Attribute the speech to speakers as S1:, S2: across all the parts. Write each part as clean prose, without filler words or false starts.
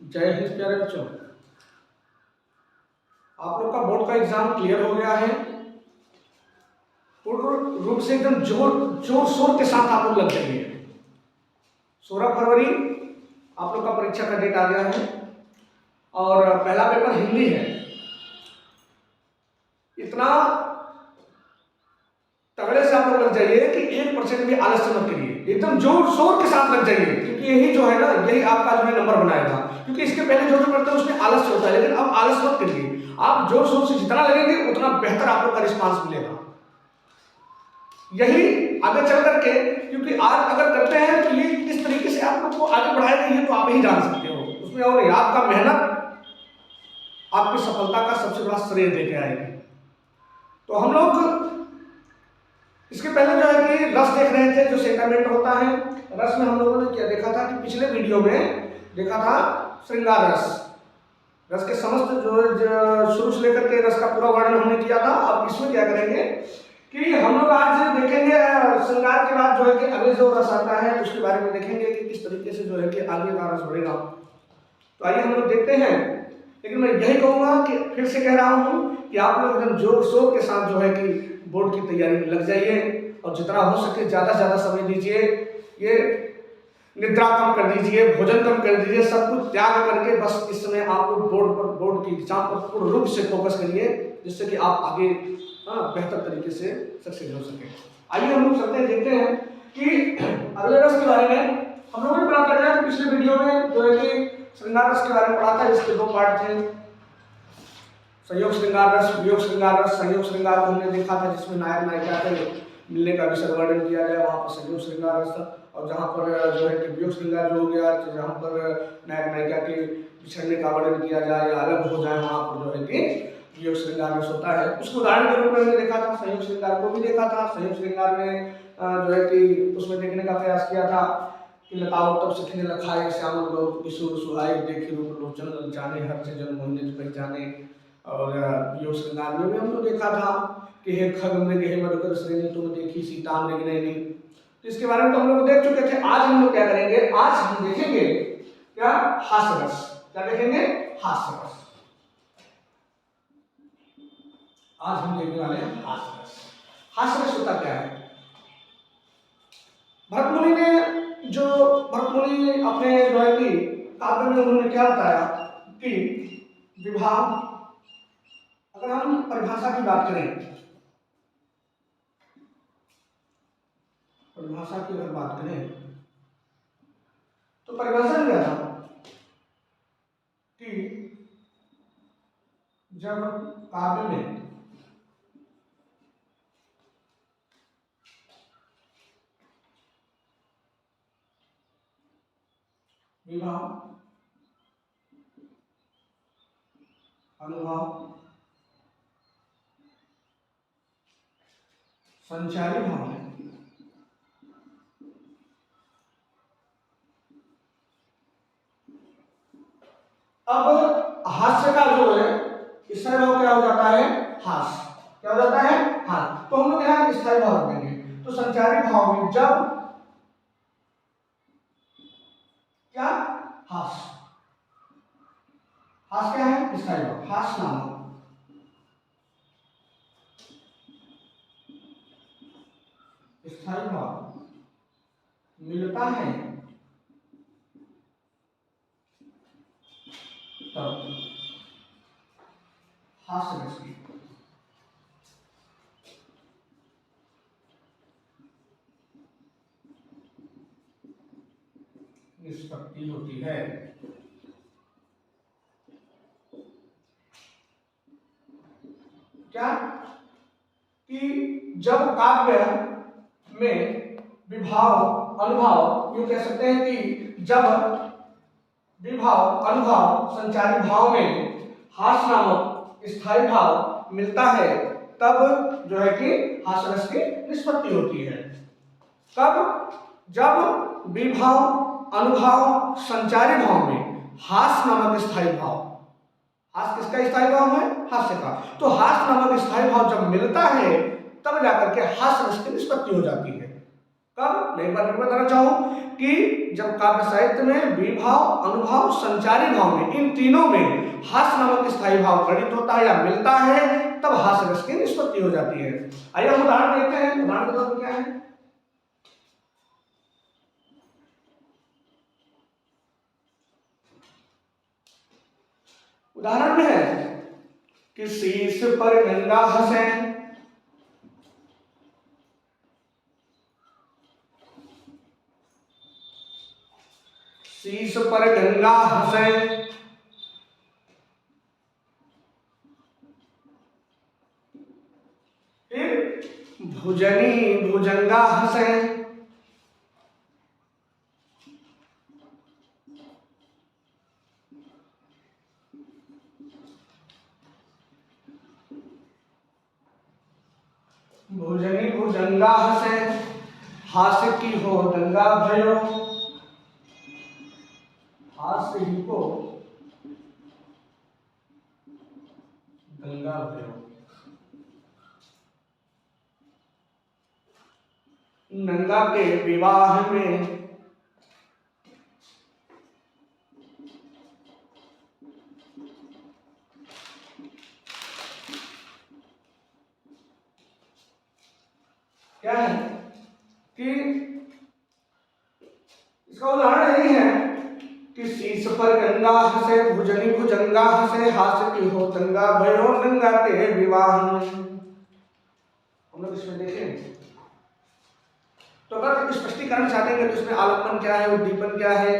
S1: जय हिंद प्यारे बच्चों। आप लोग का बोर्ड का एग्जाम क्लियर हो गया है। पूर्ण रूप से एकदम जोर शोर के साथ आप लोग लग जाइए। 16 फरवरी आप लोग का परीक्षा का डेट आ गया है और पहला पेपर हिंदी है। इतना तगड़े से आप लोग लग जाइए कि 1% भी आलस्य मत करिए, एकदम जोर शोर के साथ लग जाइए, क्योंकि यही जो है ना, यही आपका जो है नंबर बनाएगा। क्योंकि इसके पहले जो करते हैं उसमें आलस्य होता है, लेकिन अब आलस्य मत करिए। आप जोर शोर से जितना लगेंगे उतना बेहतर आप लोग का रिस्पांस मिलेगा। यही आगे चल करके, क्योंकि आज अगर करते हैं तो ये किस तरीके से आप लोग को आगे बढ़ाएगा ये तो आप ही जान सकते हो उसमें, और आपका मेहनत आपकी सफलता का सबसे बड़ा श्रेय देके आएगी। तो हम लोग इसके पहले जो है कि रस देख रहे थे, जो सेंटामेंट होता है। रस में हम लोगों ने क्या देखा था कि पिछले वीडियो में देखा था श्रृंगार रस। रस के समस्त जो शुरू से लेकर के रस का पूरा वर्णन हमने किया था। अब इसमें क्या करेंगे कि हम लोग आज देखेंगे श्रृंगार के बाद जो है कि अगले जो रस आता है उसके बारे में देखेंगे कि किस तरीके से जो है कि आगे का रस बढ़ेगा। तो आइए हम लोग देखते हैं। लेकिन मैं यही कहूँगा कि फिर से कह रहा हूँ कि आप लोग एकदम जोर शोर के साथ जो है कि बोर्ड की तैयारी में लग जाइए और जितना हो सके ज़्यादा से ज़्यादा समय दीजिए। ये निद्रा कम कर दीजिए, भोजन कम कर दीजिए, सब कुछ त्याग करके बस इस समय आप लोग बोर्ड की एग्जाम पर पूर्ण रूप से फोकस करिए, जिससे कि आप आगे बेहतर तरीके से सक्सेस हो सके। आइए हम लोग चलते हैं, देखते हैं कि अगले रस के बारे में हम लोगों ने पढ़ा था। पिछले वीडियो में जो है कि श्रृंगार रस के बारे में पढ़ा था। इसके दो पार्ट थे, संयोग श्रृंगार रस, वियोग श्रृंगार रस। संयोग श्रृंगार को हमने देखा था जिसमें नायक नायिका के मिलने का विषय वर्णन किया गया, वहाँ पर संयोग श्रृंगार रस था। और जहाँ पर जो है कि वियोग श्रृंगार जो हो गया, जहाँ पर नायक नायिका के बिछड़ने का वर्णन किया जाए या अलग हो जाए, वहाँ पर जो है कि वियोग श्रृंगार रस होता है। उसको उदाहरण के रूप में हमने देखा था। संयोग श्रृंगार को भी देखा था। संयोग श्रृंगार में जो है कि उसमें देखने का प्रयास किया था कि लताओ तब सखी ने लखाए श्यामल लोग किशोर सुहाए देखी रूप लोचन जाने हर से जन मोहिनी पहचाने। और वियोग श्रृंगार में भी हम लोग देखा था कि हे खग मृग हे मधुकर श्रेणी तुम देखी सीता मृग नैनी। तो इसके बारे में तो हम लोग देख चुके थे। आज हम लोग क्या करेंगे, आज हम देखेंगे क्या, हास्य रस। क्या देखेंगे, हास्य रस। आज हम देखने वाले हैं हास्य रस। हास्य रस होता क्या है? भरतमुनि ने जो अपने जो है कि काव्य में उन्होंने क्या बताया कि विवाह, अगर हम परिभाषा की बात करें, परिभाषा की अगर बात करें तो परिभाषा क्या था कि जब काव्य में विवाह, अनुभव, संचारी भाव है, अब हास्य का जो है स्थायी भाव क्या हो जाता है, हास्य। क्या हो जाता है, हास्य। तो हम लोग यहाँ स्थायी भाव रखेंगे। तो संचारी भाव में जब क्या, हास्य। हास्य क्या है, स्थायी भाव। हास्य नामक स्थायी भाव मिलता है तब हास्य रस की निष्पत्ति होती है। क्या कि जब काव्य में विभाव, अनुभव, यूं कह सकते हैं कि जब विभाव, अनुभव, संचारी भाव में हास्य नामक स्थायी भाव मिलता है, तब जो है कि हास्य रस की निष्पत्ति होती है। कब, जब विभाव, अनुभव, संचारी भाव में हास्य नामक स्थायी भाव, हास्य किसका स्थायी भाव है, हास्य का। तो हास्य नामक स्थायी भाव जब मिलता है तब जाकर के हास्य रस की निष्पत्ति हो जाती है। कब? मैं एक बार फिर बताना चाहूँ कि जब काव्य साहित्य में विभाव, अनुभाव, संचारी भाव में, इन तीनों में हास्य नामक स्थायी भाव गणित होता है या मिलता है, तब हास्य रस की निष्पत्ति हो जाती है। आइए हम उदाहरण देखते हैं। उदाहरण के तौर पर क्या है? उदाहरण में है कि शीश पर गंगा हंसे, शीश पर गंगा हंसे, फिर भुजनी भुजंगा हंसे, भुजनी भुजंगा हंसे, हास्य की हो दंगा भयो, हास्य ही को दंगा भयो। नंगा के विवाह में क्या है कि इसका उदाहरण यही है कि शीश पर गंगा हंसे, भुजनी भुजंगा हंसे, हास्य की हो दंगा भयो, नंगा के विवाह में। हम लोग इसमें देखें तो अगर स्पष्टीकरण चाहेंगे तो इसमें आलम्बन क्या है, उद्दीपन क्या है,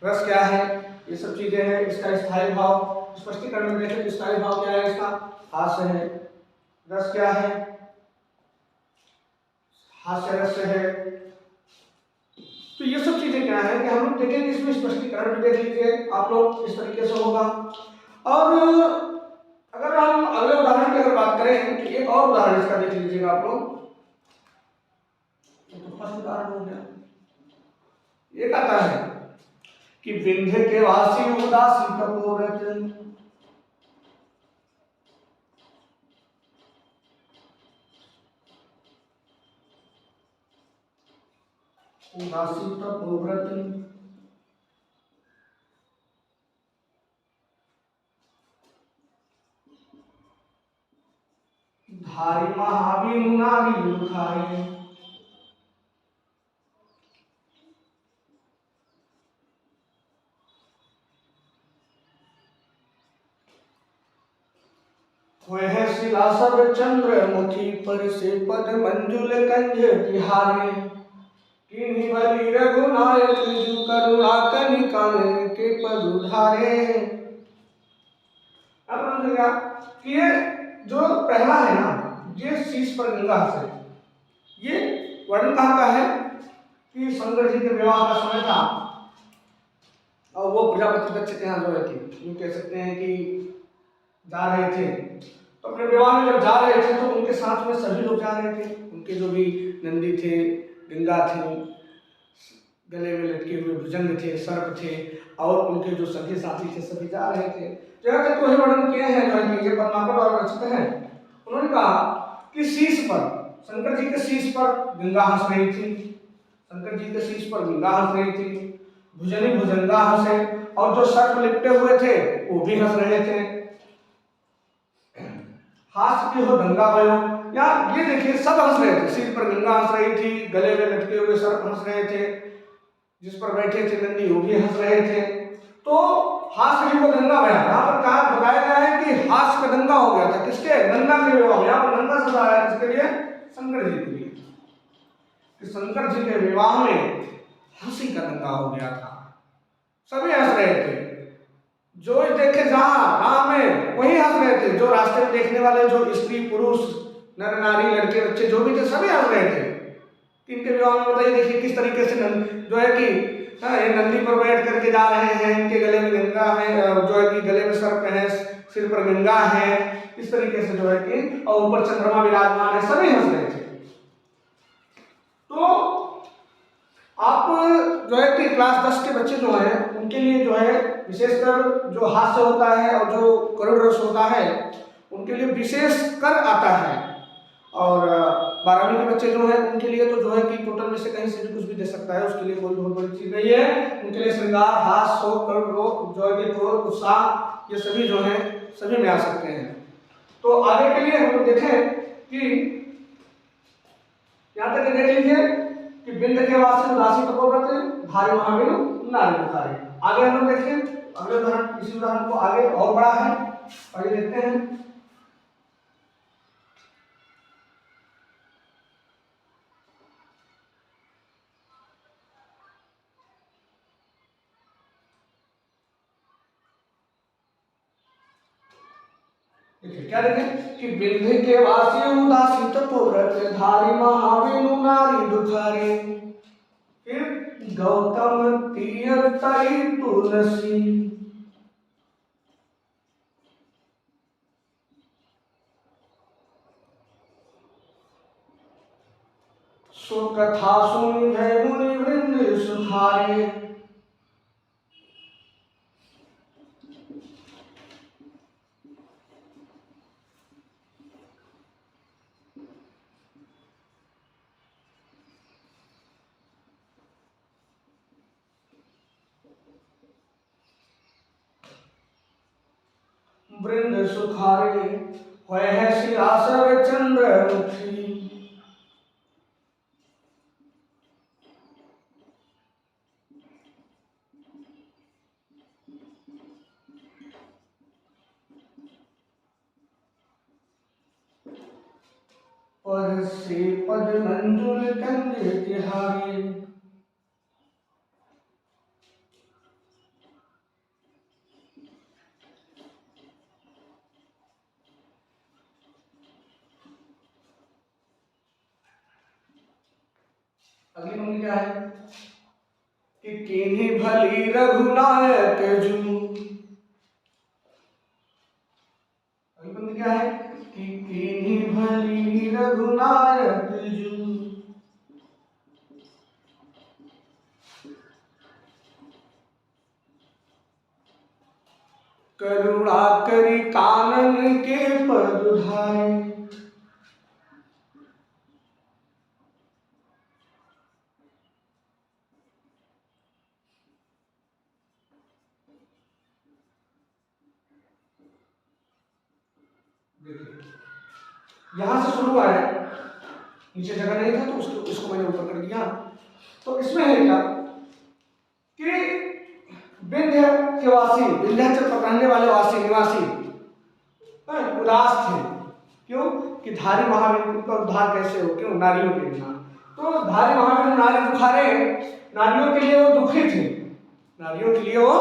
S1: रस क्या है, ये सब चीजें हैं। इसका स्थायी भाव स्पष्टीकरण में देखें तो स्थायी भाव क्या है, इसका हास्य है। रस क्या है, हास्य रस है। तो ये सब चीजें क्या है कि हम लोग देखेंगे, इसमें स्पष्टीकरण भी देख लीजिए आप लोग, इस तरीके से होगा। और अगर हम अगले उदाहरण की अगर बात करें तो एक और उदाहरण इसका देख लीजिएगा आप लोग। तो फर्स्ट उदाहरण हो गया, ये कहता है कि विंध्य के वासी उदासी तपोरत, उदासी तपोव्रत, धारी महावीर नारी लुखाए, वह शिला सब चंद्र मुखी पर से पद मंजुल कंज तिहारे, किन्हीं बलि रघुनायक जो करुणा कनि कानन के पद उधारे। अब समझेगा कि ये जो पहला है ना, ये शीश पर गंगा हंसे, ये वर्णन कहाँ का है कि शंकर जी के विवाह का समय था और वो प्रजापति दक्ष के यहाँ जो है कि यूँ कह सकते हैं कि जा रहे थे। तो अपने विवाह में जब जा रहे थे तो उनके साथ में सभी लोग जा रहे थे, उनके जो भी नंदी थे, गंगा थी, गले में लटके हुए भुजंग थे, सर्प थे, और उनके जो सखी साथी थे सभी जा रहे थे। जहाँ तक वही वर्णन किए हैं जो ये पद्माकर और रचित हैं, उन्होंने कहा कि शीश पर, शंकर जी के शीश पर गंगा हंस रही थी, शंकर जी के शीश पर गंगा हंस रही थी, भुजनी भुजंगा हंसे, और जो सर्प लिपटे हुए थे वो भी हंस रहे थे। हास्य की हो दंगा भयो, या ये देखिए सब हंस रहे थे, सिर पर गंगा हंस रही थी, गले में लटके हुए सर्प हंस रहे थे, जिस पर बैठे थे नंदी वो भी हंस रहे थे। तो हास्य की हो दंगा भया, यहाँ पर कहा बताया गया है कि हास्य का दंगा हो गया था, किसके? गंगा के विवाह में। यहाँ पर गंगा शब्द आया किसके लिए? शंकर जी के लिए, कि शंकर जी के विवाह में हंसी का दंगा हो गया था, सभी हंस रहे थे, जो देखे जहां राह में वही हंस रहे थे, जो रास्ते में देखने वाले जो स्त्री पुरुष नर नारी लड़के बच्चे जो भी थे सभी हंस रहे थे। इनके विवाह में बताइए देखिए किस तरीके से जो है कि ये नंदी पर बैठ करके जा रहे हैं, इनके गले में गंगा है, जो है कि गले में सर्प है, सिर पर गंगा है, इस तरीके से जो है कि, और ऊपर चंद्रमा विराजमान है, सभी हंस रहे थे। तो आप जो है कि क्लास 10 के बच्चे जो हैं उनके लिए जो है विशेषकर जो हास्य होता है और जो करुण रस होता है उनके लिए विशेष कर आता है। और 12वीं के बच्चे जो है उनके लिए तो जो है कि टोटल में से कहीं से भी कुछ भी दे सकता है, उसके लिए कोई बहुत बड़ी चीज नहीं है। उनके लिए श्रृंगार, हास, शोक, करुण, रोग, जो है कि क्रोध, उत्साह, ये सभी जो है सभी में आ सकते हैं। तो आगे के लिए हम लोग देखें कि यहाँ तक देख लीजिए कि बिंद के वासी उदासी तपोव्रत धारी महावीर नारी दुखारी। आगे हम लोग देखें अगले उदाहरण, इसी उदाहरण को आगे और बड़ा है, आगे देखते हैं। क्या देखें कि बिंद के वासी उदासी तपोव्रत धारी महावीर नारी दुखारी। फिर गौतम तीर्थई तुलसी, सो कथा सुनी है मुनि वृंद सुखारे। वृंद सुखारे होय है सिरासर चंद्रमुखी। पद से पद मंजुल कंज तिहारी। अगली पंक्ति क्या है कि केनी भली रघुनायक जू। अगली पंक्ति क्या है कि केनी भली रघुनायक जू। करुणा करी कानन के पद धारे। यहां से शुरू है, नीचे जगह नहीं था तो इसको मैंने ऊपर कर दिया। तो इसमें है क्या कि विंध्य के वासी, विंध्याचल पर रहने वाले वासी निवासी उदास थे। क्यों कि धारी महावीर का उद्धार कैसे हो, क्यों नारियों के बिना। तो धारी महावीर नारी दुखारे, नारियों के लिए वो दुखी थे, नारियों के लिए वो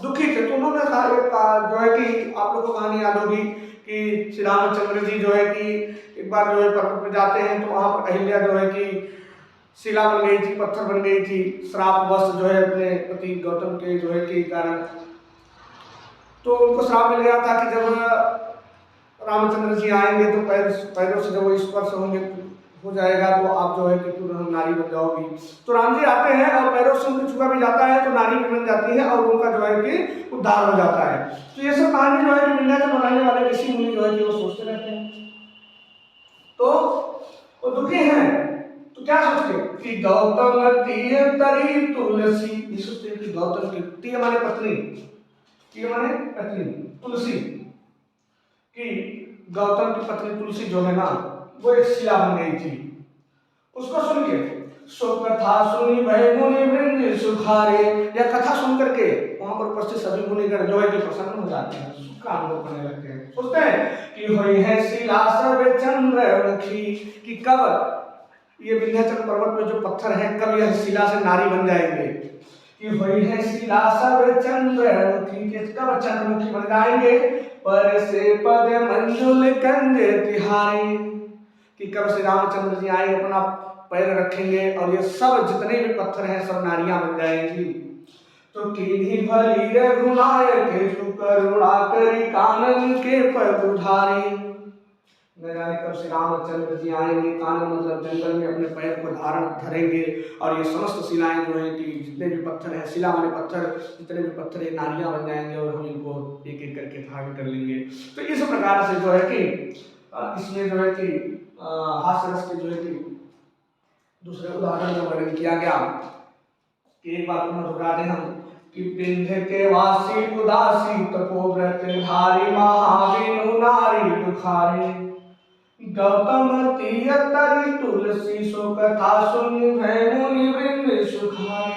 S1: दुखी थे। तो उन्होंने जो है कि आप लोगों को कहानी याद होगी कि श्री रामचंद्र जी जो है कि एक बार जो है पर्वत पर जाते हैं तो वहां पर अहिल्या जो है कि शिला बन गई थी, पत्थर बन गई थी, श्रापवश जो है अपने पति गौतम के जो है कि कारण। तो उनको श्राप मिल गया था कि जब रामचंद्र जी आएंगे तो पैरों से जब वो स्पर्श होंगे हो जाएगा तो आप जो है कि तुरंत नारी बन जाओगी। तो राम जी आते हैं और पैरों से उनको छुआ भी जाता है तो नारी भी बन जाती है और उनका जो है कि उद्धार हो जाता है। तो ये सब कहानी जो है कि विंध्याचल बनाने वाले ऋषि मुनि जो है कि वो सोचते रहते हैं। तो वो दुखी हैं तो क्या सोचते कि गौतम तीय तरी तुलसी। ये सोचते कि गौतम की तीय माने पत्नी, तीय माने पत्नी तुलसी, कि गौतम की पत्नी तुलसी जो है ना वो एक शिला बन गई थी। उसको सुन के सो कथा सुनी भय मुनि वृंद सुखारे। यह कथा सुन करके वहां पर उपस्थित सभी मुनिगण जो है कि प्रसन्न हो जाते हैं, सुख का अनुभव करने लगते हैं। सोचते हैं कि हुई है शिला सब चंद्रमुखी, कि कब ये विंध्याचल पर्वत में जो पत्थर है कब यह शिला से नारी बन जाएंगे। कि हुई है शिला सब चंद्रमुखी, कि कब चंद्रमुखी बन जाएंगे। पर से पद मंजुल कंज तिहारी, कि कब श्री रामचंद्र जी आए अपना पैर रखेंगे और ये सब जितने भी पत्थर हैं सब नारियां बन जाएंगी। तो कीन्ही भली रघुनायक जो करुणा करी कानन के पद उधारे। न जाने कब श्री रामचंद्र जी आएंगे, कानन मतलब जंगल में अपने पैर को धरेंगे और ये समस्त शिलाएं जो है कि जितने भी पत्थर हैं, शिला वाले पत्थर जितने भी पत्थर है नारियां बन जाएंगे और हम इनको एक एक करके धारण कर लेंगे। तो इस प्रकार से जो है कि इसमें जो है कि हास्य रस के जो है कि दूसरे उदाहरण में वर्णन किया गया कि एक बार पुनः दोहरा दें हम कि विंध्य के वासी उदासी तपोव्रत धारी महाविनु नारी दुखारी गौतम तीयतरी तुलसी सो कथा सुनि भय मुनि वृंद सुखाए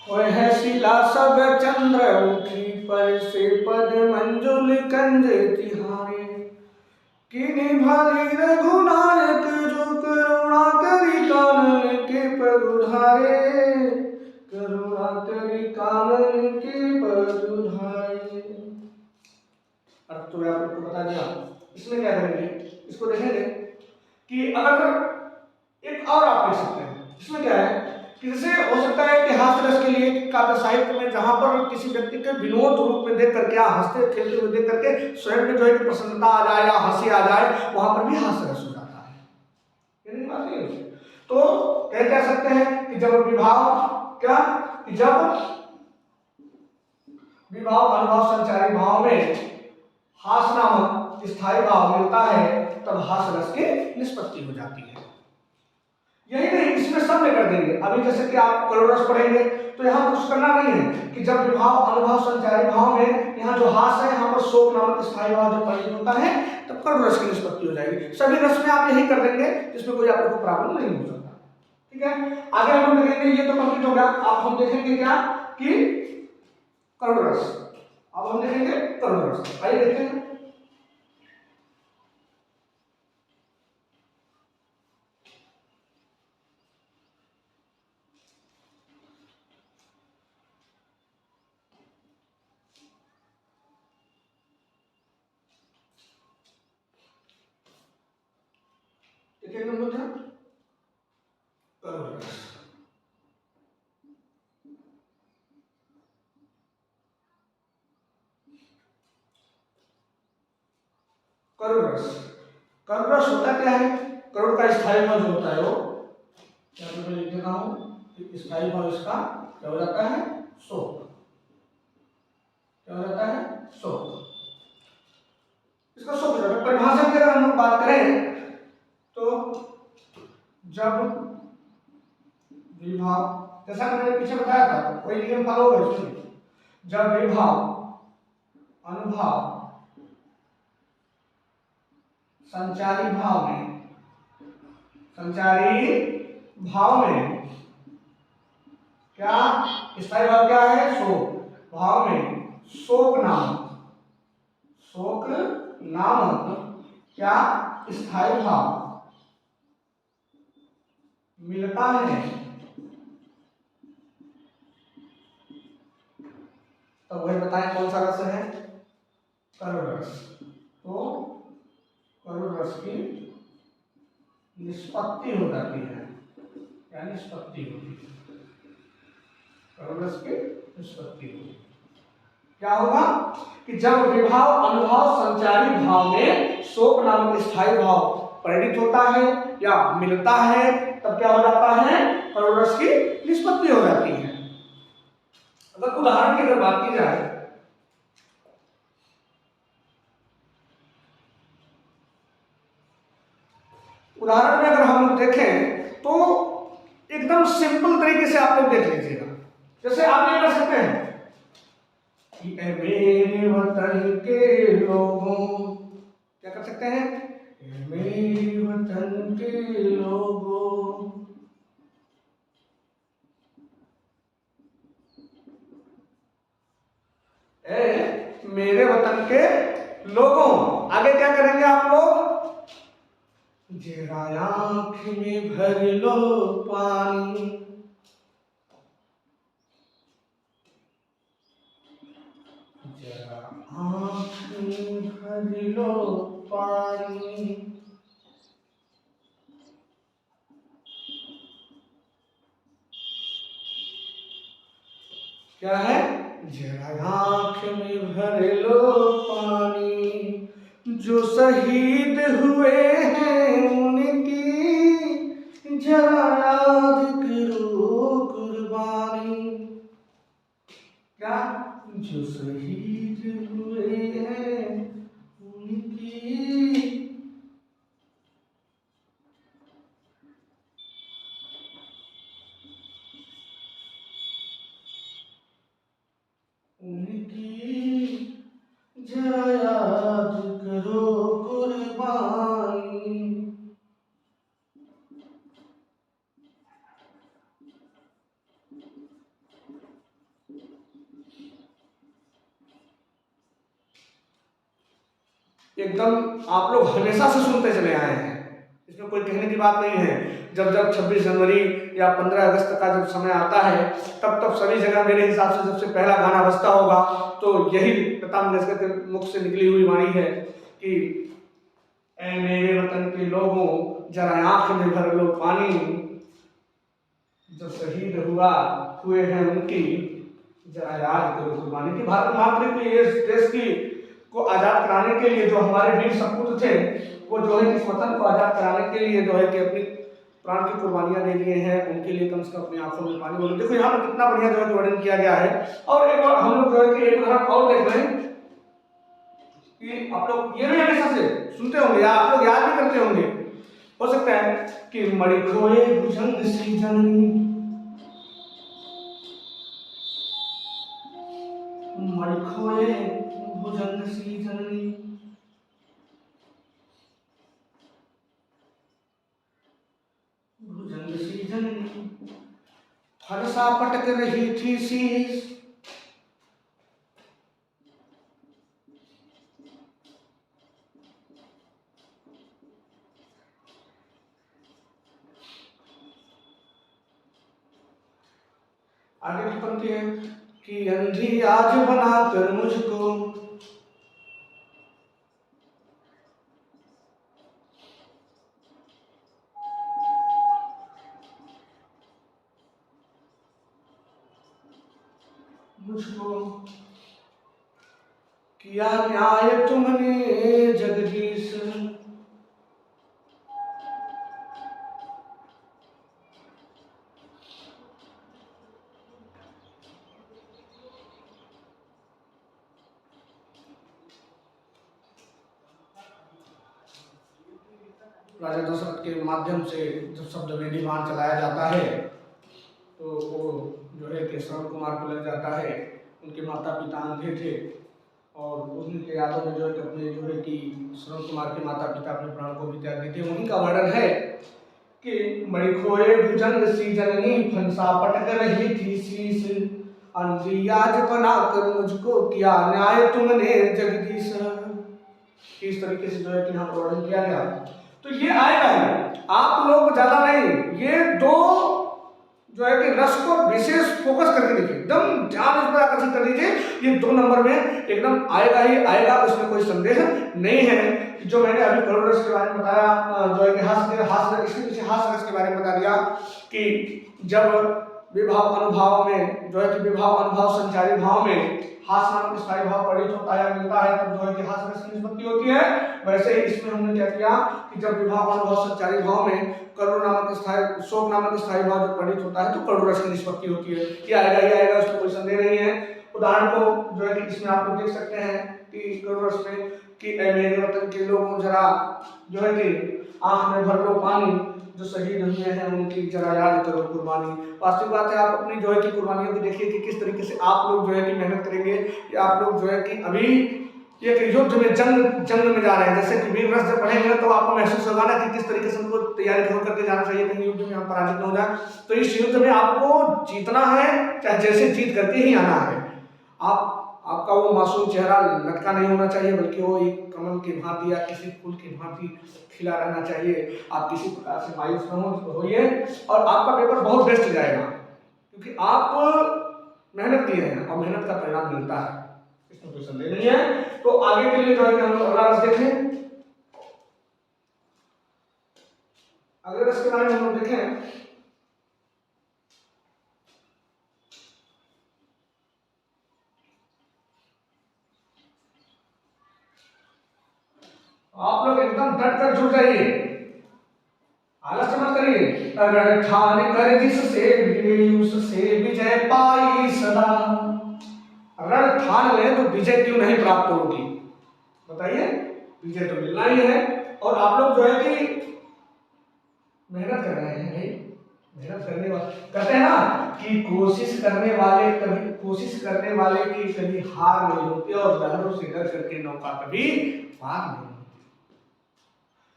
S1: होय है शिला सब चंद्रमुखी पर से पद मंजुल कंज तिहारे किनि भली रघुनायक जो करुणा करी कानन के पगुधारे करुणा करी कानन के पगुधारे। अब तो मैं आपको बता दिया। इसमें क्या करेंगे, इसको देखेंगे कि अगर एक और आप देख सकते हैं। इसमें क्या है कि जैसे हो सकता है कि हास्य रस के लिए काव्य साहित्य में जहां पर किसी व्यक्ति के विनोद रूप में देख करके या हंसते खेलते हुए देख करके स्वयं में जो है कि प्रसन्नता आ जाए या हंसी आ जाए, वहां पर भी हास्य रस हो जाता है। ये नहीं बात है। तो कह सकते हैं कि जब विभाव क्या कि जब विभाव अनुभव संचारी भाव में हास्य नामक स्थायी भाव मिलता है तब हास्य रस की निष्पत्ति हो जाती है। यही नहीं, इसमें सब में कर देंगे। अभी जैसे कि आप करुण रस पढ़ेंगे तो यहाँ कुछ करना नहीं है कि जब विभाव अनुभव संचारी भाव में यहाँ जो हास्य है, यहाँ पर शोक नामक स्थायी भाव जब परिणत होता है तब करुण रस की निष्पत्ति हो जाएगी। सभी रस में आप यही कर देंगे, इसमें कोई आपको प्रॉब्लम नहीं हो सकता। ठीक है, आगे हम लोग देखेंगे। ये तो कंप्लीट हो गया। अब हम देखेंगे क्या कि करुण रस। अब हम देखेंगे करुण रस। आइए देखते हैं। देखिए नंबर क्या करुण रस। करुण रस, करुण रस होता क्या है? करुण का स्थायी भाव जो होता है वो यहाँ पे मैं लिख देता हूँ। स्थायी भाव इसका क्या हो जाता है? शोक। क्या हो जाता है? शोक। इसका शोक हो जाता है। परिभाषा की अगर हम लोग बात करें तो जब विभाव, जैसा मैंने पीछे बताया था, कोई नियम फॉलो होगा इसमें। जब विभाव अनुभव संचारी भाव में, संचारी भाव में क्या स्थायी भाव क्या है? शोक। भाव में शोक नामक क्या स्थायी भाव मिलता है तो वही बताएं कौन सा रस है? करुण रस। तो करुण रस की निष्पत्ति हो जाती है। क्या निष्पत्ति होती है? करुण रस की निष्पत्ति होती है। क्या होगा कि जब विभाव अनुभव संचारी भाव में शोक नामक स्थायी भाव परिणित होता है या मिलता है तब क्या हो जाता है? करुण रस की निष्पत्ति हो जाती है। अगर उदाहरण की अगर बात की जाए, उदाहरण में अगर हम लोग देखें तो एकदम सिंपल तरीके से आप लोग देख लीजिएगा। जैसे आप ये कर सकते हैं कि ऐ मेरे वतन के लोगों, क्या कर सकते हैं? ऐ मेरे वतन के लोगों, ऐ मेरे वतन के लोगों। आगे क्या करेंगे आप लोग? जरा आँख में भर लो पानी, जरा आँख में भर लो पानी। क्या है? जरा आँख में भर लो पानी, जो शहीद हुए हैं उनकी जरा याद करो कुर्बानी। क्या? जो शहीद हुए हैं उनकी उनकी जरा याद करो कुर्बानी। एकदम आप लोग हमेशा से सुनते चले आए हैं, इसमें कोई कहने की बात नहीं है। जब जब 26 जनवरी या 15 अगस्त का जब समय आता है तब तब सभी जगह मेरे हिसाब से सबसे पहला गाना बजता होगा तो यही लता मंगेशकर के मुख से निकली हुई वाणी है कि ऐ मेरे वतन के लोगों जरा आंख में भर लो पानी, जो शहीद हुए हैं उनकी जरा याद करो कुर्बानी। कि भारत माता की इस देश की को आजाद कराने के लिए जो हमारे वीर सपूत थे वो जो है इस वतन को आजाद कराने के लिए जो है कि अपनी प्राण की कुर्बानियां दे दिए हैं, उनके लिए कम से कम अपनी आंखों में पानी बोलो। देखो यहाँ पर कितना बढ़िया जो है कि वर्णन किया गया है। और एक बार हम लोग जो है कि एक उदाहरण और देख रहे हैं कि आप लोग ये भी हमेशा से सुनते होंगे या आप लोग याद भी करते होंगे, हो सकता है कि मणि खोए भुजंग सी जननी, मणि खोए भुजंग सी जननी, भुजंग सी जननी, फरसा पटक रही थी शीश, आगे की पंक्ति है कि अंधी आज बनाकर मुझको, मुझको किया न्याय तुमने जगदीश, राजा दशरथ के माध्यम से जब शब्द वेदी बाण चलाया जाता है तो वो जो है कि श्रवण कुमार को लग जाता है। उनके माता पिता अंधे थे और उनके यादों में जो है कि अपने जो है कि श्रवण कुमार के माता पिता अपने प्राण को भी त्याग देते। वहीं का वर्णन है कि मणि खोए भुजंग सी जननी, फंसा पटक रही थी शीश, अंधी आज बनाकर मुझको किया न्याय तुमने जगदीश। इस तरीके से जो है कि यहाँ पर वर्णन किया गया। तो ये आएगा ही, आप लोग ज्यादा नहीं, ये दो जो है कि रस को विशेष फोकस करके देखिए, एकदम ध्यान इस पर आकर्षित कर दीजिए। ये 2 नंबर में एकदम आएगा ही आएगा, उसमें कोई संदेह नहीं है। जो मैंने अभी करुण रस के बारे में बताया, जो है कि हास्य इसके पीछे हास्य रस के बारे में बता दिया कि जब विभाव अनुभाव में जो है कि विभाव अनुभाव संचारी भाव में हास्य नामक स्थायी भाव परिचित होता है मिलता है तब जो है कि हास्य रस की निष्पत्ति होती है। वैसे ही इसमें हमने क्या किया कि जब विभाव अनुभाव संचारी भाव में करुण नामक स्थायी शोक नामक स्थायी भाव जब परिचित होता है तो करुण रस की निष्पत्ति होती है। ये आएगा उसमें कोई संदेह नहीं है। उदाहरण को जो है कि इसमें आप लोग देख सकते हैं कि करुण रस में कि मेरे वतन के लोगों जरा जो है कि आंख में भर लो पानी, जो शहीद हुए हैं उनकी जरा याद करो कुर्बानी। वास्तविक बात है, आप अपनी जो है कि कुर्बानियों को देखिए कि किस तरीके से आप लोग जो है कि मेहनत करेंगे या आप लोग जो है कि अभी एक युद्ध में जंग में जा रहे हैं। जैसे कि वीर रस जब पढ़ेंगे तो आपको महसूस होगा ना कि किस तरीके से उनको तैयारी करके जाना चाहिए कहीं युद्ध में हम पराजित न हो जाए। तो इस युद्ध में आपको जीतना है, चाहे जैसे जीत करके ही आना है। आपका वो मासूम चेहरा लटका नहीं होना चाहिए, बल्कि वो एक कमल की भांति या किसी फूल की भांति खिला रहना चाहिए। आप किसी प्रकार से मायूस न होइए और आपका पेपर बहुत बेस्ट जाएगा, क्योंकि आप मेहनत किए हैं और मेहनत का परिणाम मिलता है, इसमें कोई संदेह नहीं है। तो आगे के लिए जो है कि हम लोग अगला रस देखें। अगले रस के बारे में हम लोग देखें आप लोग एकदम डट कर जुट जाइए, आलस्य मत करिए। रण ठान कर जिससे उससे विजय पाई सदा, रण ठान ले तो विजय क्यों नहीं प्राप्त होगी? बताइए, विजय तो मिलना ही है। और आप लोग जो है कि मेहनत कर रहे हैं भाई, मेहनत करने वाले कहते हैं ना कि कोशिश करने वाले की कभी हार नहीं होती और लहरों से डर करके नौका कभी पार नहीं होती।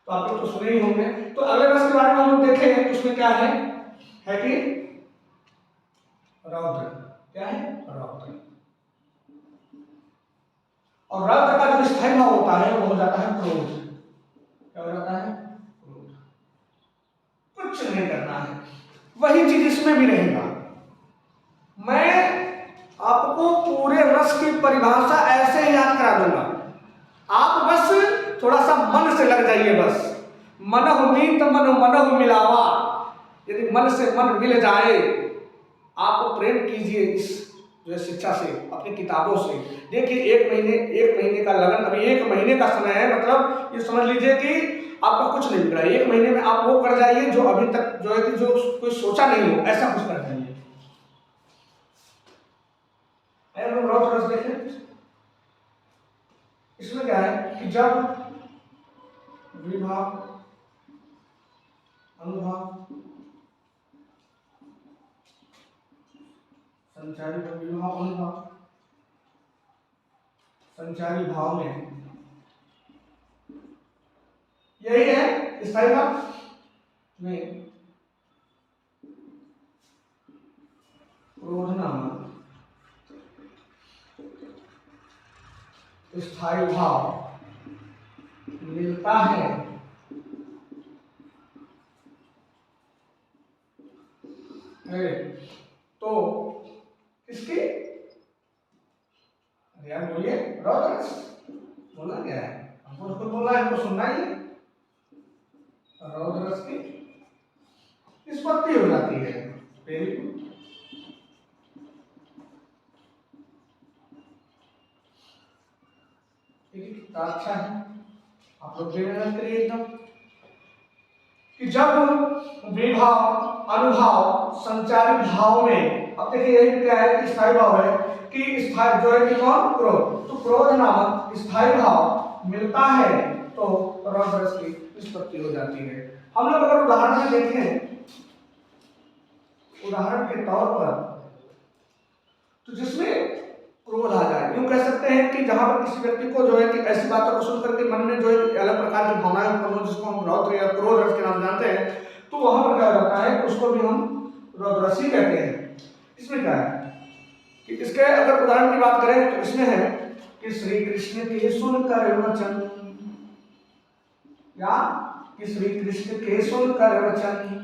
S1: तो आप लोग तो सुने ही होंगे। तो अगले रस के बारे में हम लोग देखें तो उसमें क्या है कि रौद्र। क्या है? रौद्र। और रौद्र का जो स्थायी भाव होता है वो हो जाता है क्रोध। क्या हो जाता है? क्रोध। कुछ नहीं करना है, वही चीज इसमें भी रहेगा। मैं आपको पूरे रस की परिभाषा ऐसे ही याद करा दूंगा, आप बस थोड़ा सा मन से लग जाइए। बस मनहु मीत मन मनहु मिलावा, यदि मन से मन मिल जाए, आप प्रेम कीजिए इस जो शिक्षा से, अपनी किताबों से। देखिए एक महीने का लगन, अभी 1 महीने का समय है, मतलब ये समझ लीजिए कि आपका कुछ नहीं बिगड़ा। 1 महीने में आप वो कर जाइए जो अभी तक जो है कि जो कोई सोचा नहीं हो, ऐसा कुछ कर जाइए। रस देखें, इसमें क्या है कि जब विभाव अनुभाव संचारी भाव में यही है स्थायी भाव में क्रोध नामक स्थायी भाव मिलता है, तो इसकी यार बोलिए रौद्र बोला क्या है, हमको तो बोला है, हमको सुनना ही है। रौद्र रस की निष्पत्ति हो जाती है। Very good. अच्छा है, आप लोग भी मेहनत करिए एकदम कि जब विभाव अनुभाव संचारी भाव में, अब देखिए यही क्या है कि स्थायी भाव है कि स्थायी जो है कि कौन? क्रोध। तो क्रोध नामक स्थायी भाव मिलता है तो रौद्र रस की निष्पत्ति हो जाती है। हम लोग अगर उदाहरण में देखें, उदाहरण के तौर पर, तो जिसमें क्रोध आ जाए, यूं कह सकते हैं कि जहां पर किसी व्यक्ति को जो है कि ऐसी बातों को सुन करके मन में जो है अलग प्रकार की भावनाएं उत्पन्न हो, जिसको हम रौद्र या क्रोध रस के नाम जानते हैं, तो वहां पर क्या होता है, उसको भी हम रौद्र रस ही कहते हैं। इसमें क्या है कि इसके अगर उदाहरण की बात करें तो इसमें है कि श्री कृष्ण के सुनकर वचन, या कि श्री कृष्ण के सुनकर वचन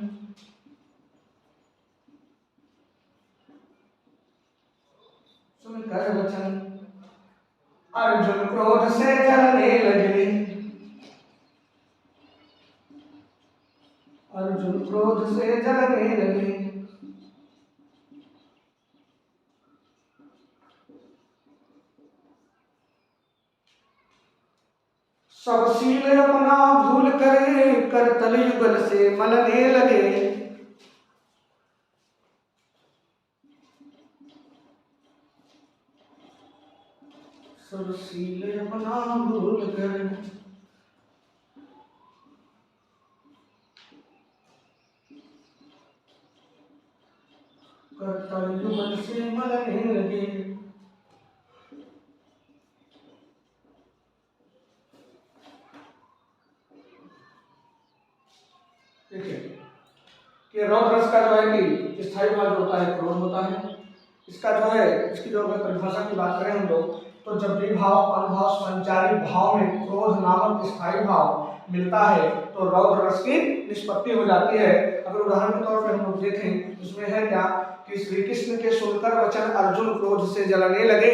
S1: सुनकर वचन अर्जुन क्रोध से जलने लगे, अर्जुन क्रोध से जलने लगे। सब शील अपना भूल करे, करतल युगल से मलने लगे। सब शील अपना भूल कर करतल युगल से मलने लगे। देखिए कि रौद्र रस का जो है कि स्थायी भाव जो होता है क्रोध होता है। इसका जो है, इसकी जो परिभाषा की बात करें हम लोग, तो जब विभाव अनुभाव संचारी भाव में क्रोध नामक स्थायी भाव मिलता है तो रौद्र रस की निष्पत्ति हो जाती है। अगर उदाहरण के तौर पर हम लोग देखें, उसमें है क्या कि श्री कृष्ण के सुनकर वचन अर्जुन क्रोध से जलने लगे,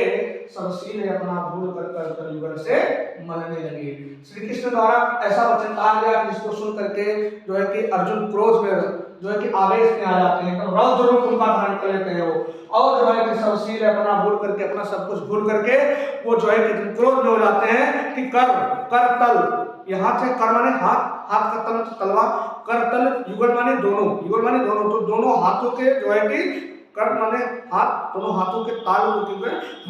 S1: सब शील अपना भूल कर करतल युगल से मलने लगे। श्री कृष्ण द्वारा ऐसा वचन कहा गया जिसको सुन करके जो है कि अर्जुन क्रोध में जो है कि आवेश में आ जाते हैं, तो रौद्र रूप उनका धारण कर लेते हैं वो, और जो है कि सब शील अपना भूल करके, अपना सब कुछ भूल करके वो जो है कि क्रोध में हो जाते हैं कि कर तल, ये हाथ है, कर माने हाथ, हाथ का तल तलवार, कर तल युगल माने दोनों, युगल माने दोनों, तो दोनों हाथों के जो है कि कर माने हाथ, दोनों हाथों के ताल को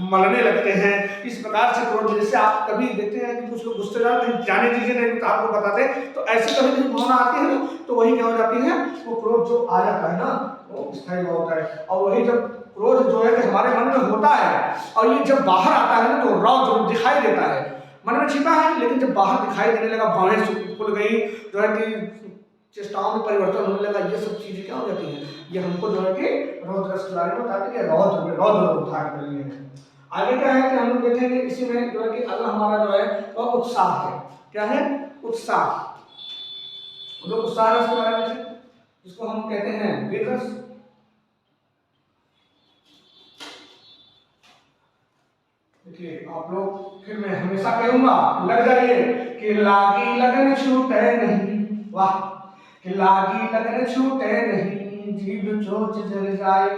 S1: मलने लगते हैं। इस प्रकार से क्रोध, जैसे आप कभी देखते हैं कि कुछ लोग गुस्से जाने दीजिए नहीं तो आपको बताते, तो ऐसी कभी कभी भावना आती है ना, तो वही क्या हो जाती है, वो क्रोध जो आ जाता है ना, वो स्थायी होता है। और वही जब क्रोध जो है कि हमारे मन में होता है और ये जब बाहर आता है ना, तो रौद्र दिखाई देता है, मन में छिपा है लेकिन जब बाहर दिखाई देने लगा, भावें खुल गई, जो है कि चेष्टाओं में परिवर्तन होने लगा, ये सब चीजें क्या हो जाती हैं, ये हमको जो है कि रौद्र रस के बारे में बताते हैं, रौद्र रूप धारण कर लिए हैं। आगे क्या है कि हम लोग देखेंगे इसी में जो है कि अगला हमारा जो है वह उत्साह है। क्या है? उत्साह। हम लोग उत्साह रस के बारे में, जिसको हम कहते हैं वीर रस। देखिए आप लोग, फिर मैं हमेशा कहूंगा, लग जाइए कि लागी लगन छूटे नहीं, वाह, कि लागी लगन छूटे नहीं, जीव चोच जल जाए,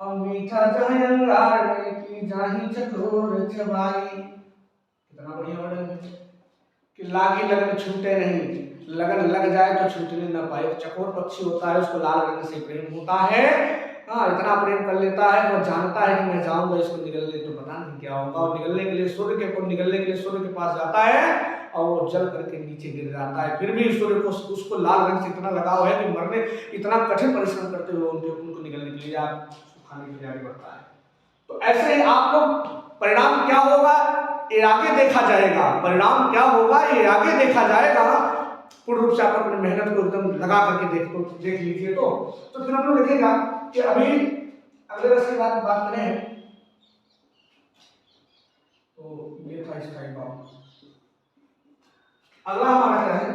S1: और मीठा जाए अंगार में की जाही चकोर चबाई। कितना बढ़िया वर्णन है कि लागी लगन छूटे नहीं, लगन लग जाए तो छूटने न पाए। चकोर पक्षी होता है, उसको लाल रंग से प्रेम होता है, हाँ, इतना प्रेम कर लेता है, वो जानता है कि मैं जाऊंगा इसको निगलने तो पता नहीं क्या होगा, और निगलने के लिए सूर्य के पास जाता है और वो जल करके नीचे गिर जाता है। फिर भी सूर्य को उसको लाल रंग से इतना लगाव है कि मरने, इतना कठिन परिश्रम करते हुए उनको निगलने के लिए खाने के लिए आगे बढ़ता है। तो ऐसे ही आप लोग, परिणाम क्या होगा ये आगे देखा जाएगा, परिणाम क्या होगा ये आगे देखा जाएगा। पूर्ण रूप से आप अपनी मेहनत को एकदम लगा करके देख लीजिए। तो फिर हम लोग देखेगा कि अभी अगले वर्ष की बात करें तो ये था स्थायी भाव। अगला हमारा क्या है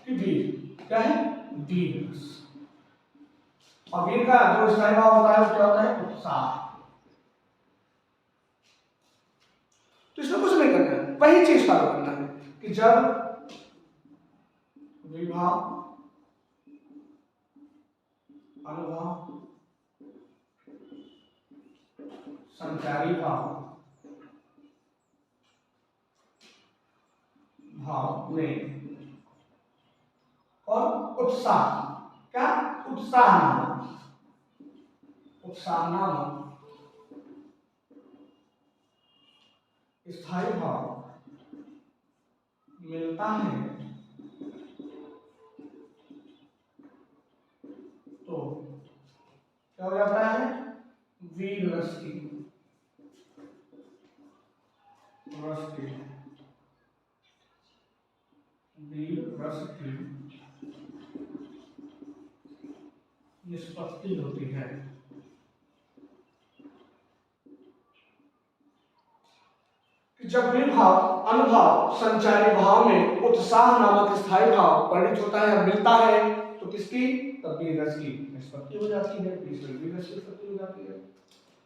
S1: कि वीर। क्या है? वीर। और वीर का जो स्थायी भाव होता है वो क्या होता है? उत्साह। तो इसमें कुछ नहीं करना है, वही चीज फॉलो करना है कि जब विभाव, अनुभाव, संचारी भाव में और उत्साह, क्या? उत्साह नामक स्थायी भाव मिलता है तो क्या हो जाता है? वीर रस की निष्पत्ति होती है। जब विभाव, अनुभाव, संचारी भाव में उत्साह नामक स्थायी भाव परिणित होता है, मिलता है, तो किसकी? तब वीर रस की निष्पत्ति हो जाती है, वीर रस की निष्पत्ति हो जाती है।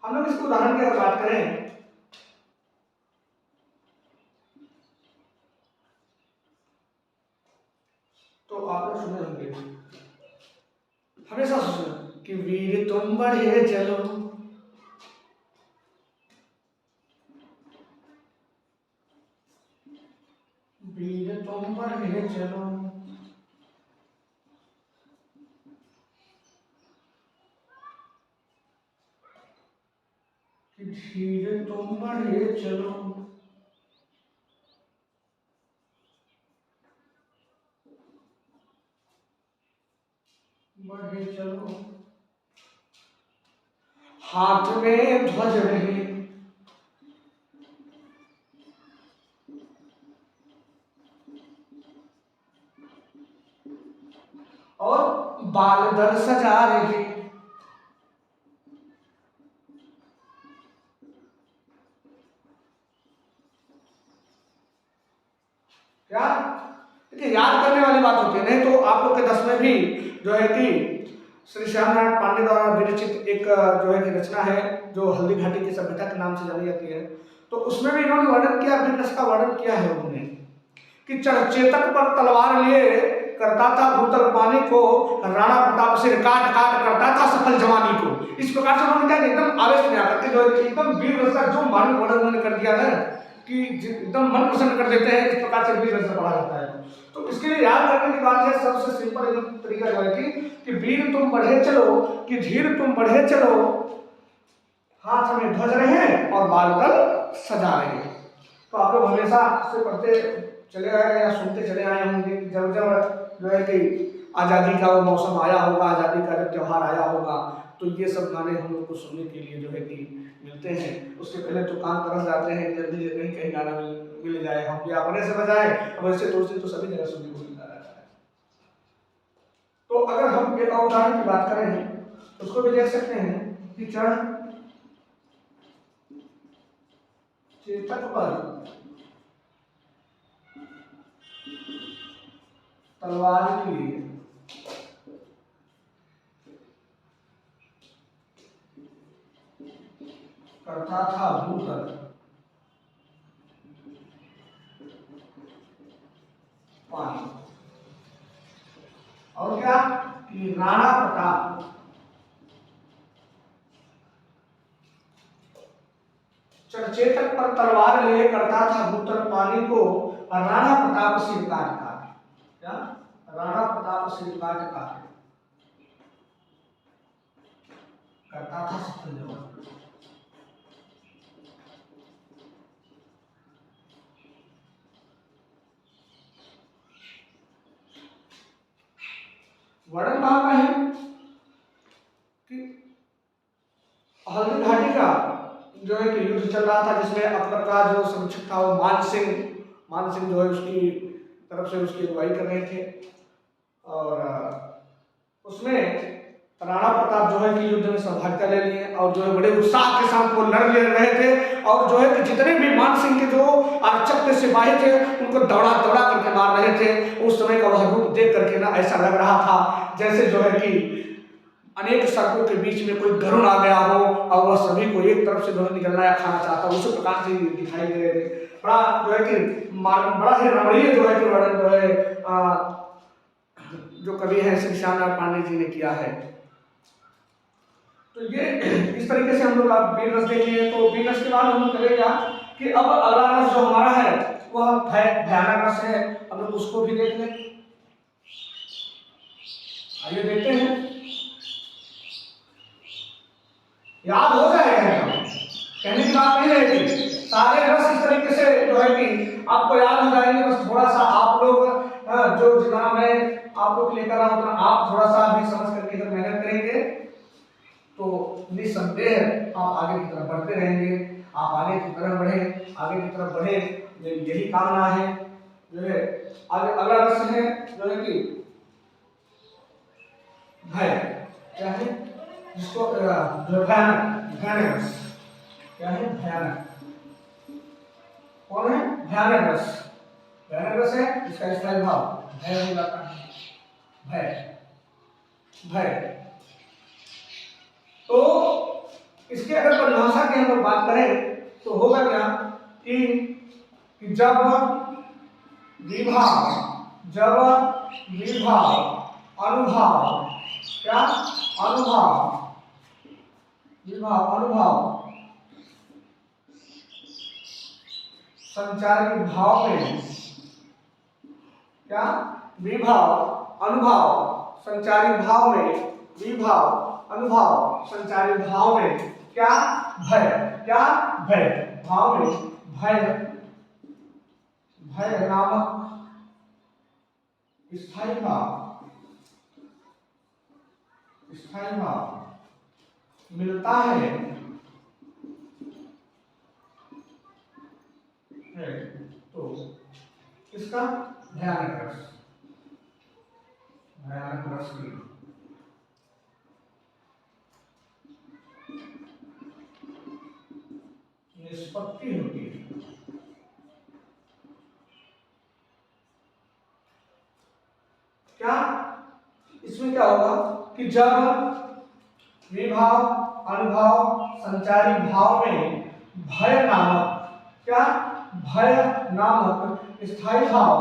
S1: हम लोग इसको उदाहरण की अगर बात करें तो आप लोग सुने होंगे, हमेशा सुने कि वीर तुम बढ़े चलो, वीर तुम बढ़े चलो, कि धीरे तुम बढ़े चलो, बढ़े चलो, हाथ में ध्वज रहे, और बाल दल सजा रहे, क्या? देखिए याद करने वाली बात होती है, नहीं तो आप लोग के 10 में भी जो है कि श्री श्याम नारायण पांडे द्वारा विरचित एक जो है कि रचना है जो हल्दी घाटी की सभ्यता के नाम से जानी जाती है, तो उसमें भी इन्होंने वर्णन किया, वीर रस का वर्णन किया है उन्होंने कि चेतक पर तलवार लिए करता था भूतल पानी को, राणा प्रताप सिर काट काट करता था सफल जवानी को। इस प्रकार से उन्होंने क्या एकदम आवेश में आकर के जो एकदम वीर रस का जो मानव वर्णन उन्होंने कर दिया है कि एकदम मन प्रसन्न कर देते हैं, इस प्रकार से वीर रस पढ़ा जाता है। तो इसके लिए याद करने की बात है, सबसे सिंपल एकदम तरीका जो है कि वीर तुम बढ़े चलो, कि धीर तुम बढ़े चलो, हाथ में ध्वज रहे हैं और बाल तल सजा रहे हैं। तो आप लोग हमेशा से पढ़ते चले आए या सुनते चले आए होंगे कि जब जब जो है कि आज़ादी का वो मौसम आया होगा, आज़ादी का जब त्यौहार आया होगा, तो ये सब गाने हम लोग को सुनने के लिए जो है कि मिलते हैं। उससे पहले तो कान तरस जाते हैं, जल्दी कहीं कहीं गाना मिल जाए, हम भी अपने से बजाएं। अब वैसे तो उस दिन तो सभी जगह सुनने को मिलता रहता है। तो अगर हम एक और उदाहरण की बात करें तो उसको भी देख सकते हैं कि चरण चेतक पर तलवार के लिए करता था भूतल पानी। और क्या कि राणा प्रताप चेतक पर तलवार लिए करता था भूतल पानी को, और राणा प्रताप सिर काट काट। क्या? राणा प्रताप सिर काट काट करता था सफल जवान। वर्णन कहाँ का है कि हल्दी घाटी का जो है कि युद्ध चल रहा था, जिसमें अकबर का जो संरक्षक था वो मान सिंह जो है उसकी तरफ से उसकी अगुवाई कर रहे थे। और उसमें राणा प्रताप जो है कि युद्ध में सहभागिता ले लिए और जो है बड़े उत्साह के साथ वो लड़ ले रहे थे। और जो है कि जितने भी मान सिंह के जो आरक्षक थे, सिपाही थे, उनको दौड़ा दौड़ा करके मार रहे थे। उस समय का वह रूप देख करके ना ऐसा लग रहा था जैसे जो है कि अनेक सड़कों के बीच में कोई गरुड़ आ गया हो और वह सभी को एक तरफ से जो है निकलना या खाना चाहता, उसी प्रकार से दिखाई दे रहे थे। बड़ा जो है कि बड़ा ही रमणीय जो है कि वर्णन जो है जो कवि है श्री श्यामलाल पांडे जी ने किया है। तो ये इस तरीके से हम लोग आप वीर रस देख लिए। तो वीर रस के बाद हम लोग करेगा कि अब अगला रस जो हमारा है वह भयानक रस है। हम लोग उसको भी देख लें। आइए देखते हैं, याद हो जाएगा। कहने की बात नहीं रहेगी, सारे रस इस तरीके से जो है कि आपको याद हो जाएंगे। बस थोड़ा सा आप लोग जो जितना मैं आप लोग लेकर आऊं उतना आप थोड़ा सा भी समझ करके अगर मेहनत करेंगे तो निसंदेह आप आगे की तरफ बढ़ते रहेंगे। आप आगे की तरफ बढ़े, आगे की तरफ बढ़े, यही कामना है। जो है आगे अगला रस है जो है कि भय। क्या है? जिसको भयानक रस। क्या है? भयानक। कौन है? भयानक रस। भयानक रस है जिसका स्थायी भाव भय हो जाता है। भय भय। तो इसके अगर परिभाषा की हम लोग बात करें तो होगा क्या कि जब विभाव अनुभव। क्या? अनुभव संचारी भाव में। क्या? विभाव अनुभव संचारी भाव में। विभाव अनुभव संचारी भाव में क्या? भय। क्या? भय। भाव में भय नामक स्थायी भाव मिलता है। तो इसका भयानक रस की निष्पत्ति होती है। क्या? इसमें क्या होगा कि जब विभाव अनुभव संचारी भाव में भय नामक स्थायी भाव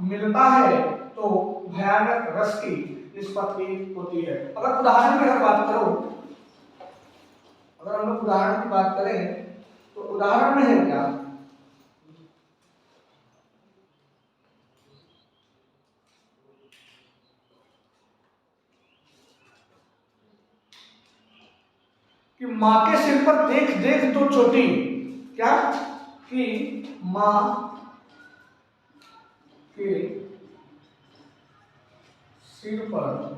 S1: मिलता है तो भयानक रस की निष्पत्ति होती है। अगर उदाहरण की बात करो, अगर हम लोग उदाहरण की बात करें तो उदाहरण में है क्या कि माँ के सिर पर देख देख दो चोटी, क्या कि माँ के सिर पर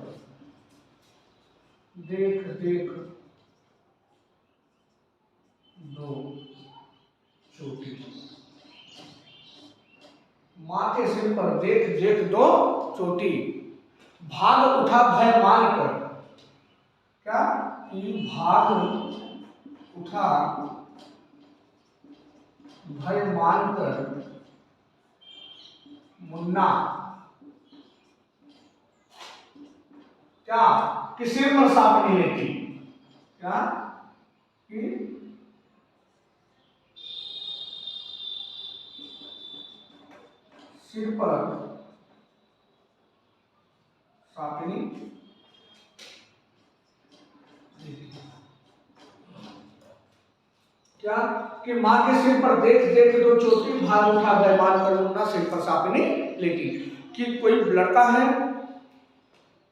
S1: देख देख दो चोटी, माँ के सिर पर देख देख दो चोटी, भाग उठा भय मान कर, क्या कि भाग उठा भय मान कर मुन्ना, क्या कि सिर पर सांप नहीं लेती, क्या कि सिर पर सापिनी, क्या कि माँ के सिर पर देख देख दो चोटी, भाग उठा भय मान कर मुन्ना, सिर पर सापिनी लेटी। कि कोई लड़का है,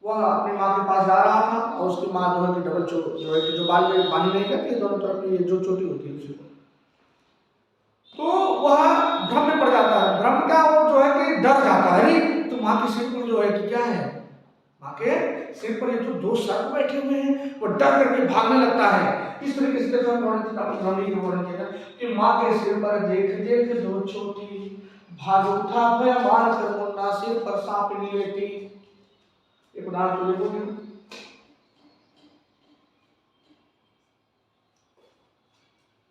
S1: वह अपनी माँ के पास जा रहा था और उसकी माँ जो है कि डबल जो है कि जो बाल में बांधी नहीं करती दोनों तरफ की जो चोटी होती है उसी को, तो वह भ्रम में पड़ जाता है। भ्रम क्या, वो जो है कि डर जाता है, नहीं तो माँ के सिर पर जो है कि क्या है, माँ के सिर पर ये जो दो सर्प बैठे हुए हैं वो डर करके भागने लगता है। इस तरीके से कि माँ के सिर पर देख देख दो चोटी, भाग उठा भय मान कर मुन्ना, सिर पर सांपिनी लेटी। एक उदाहरण तो देखोगे,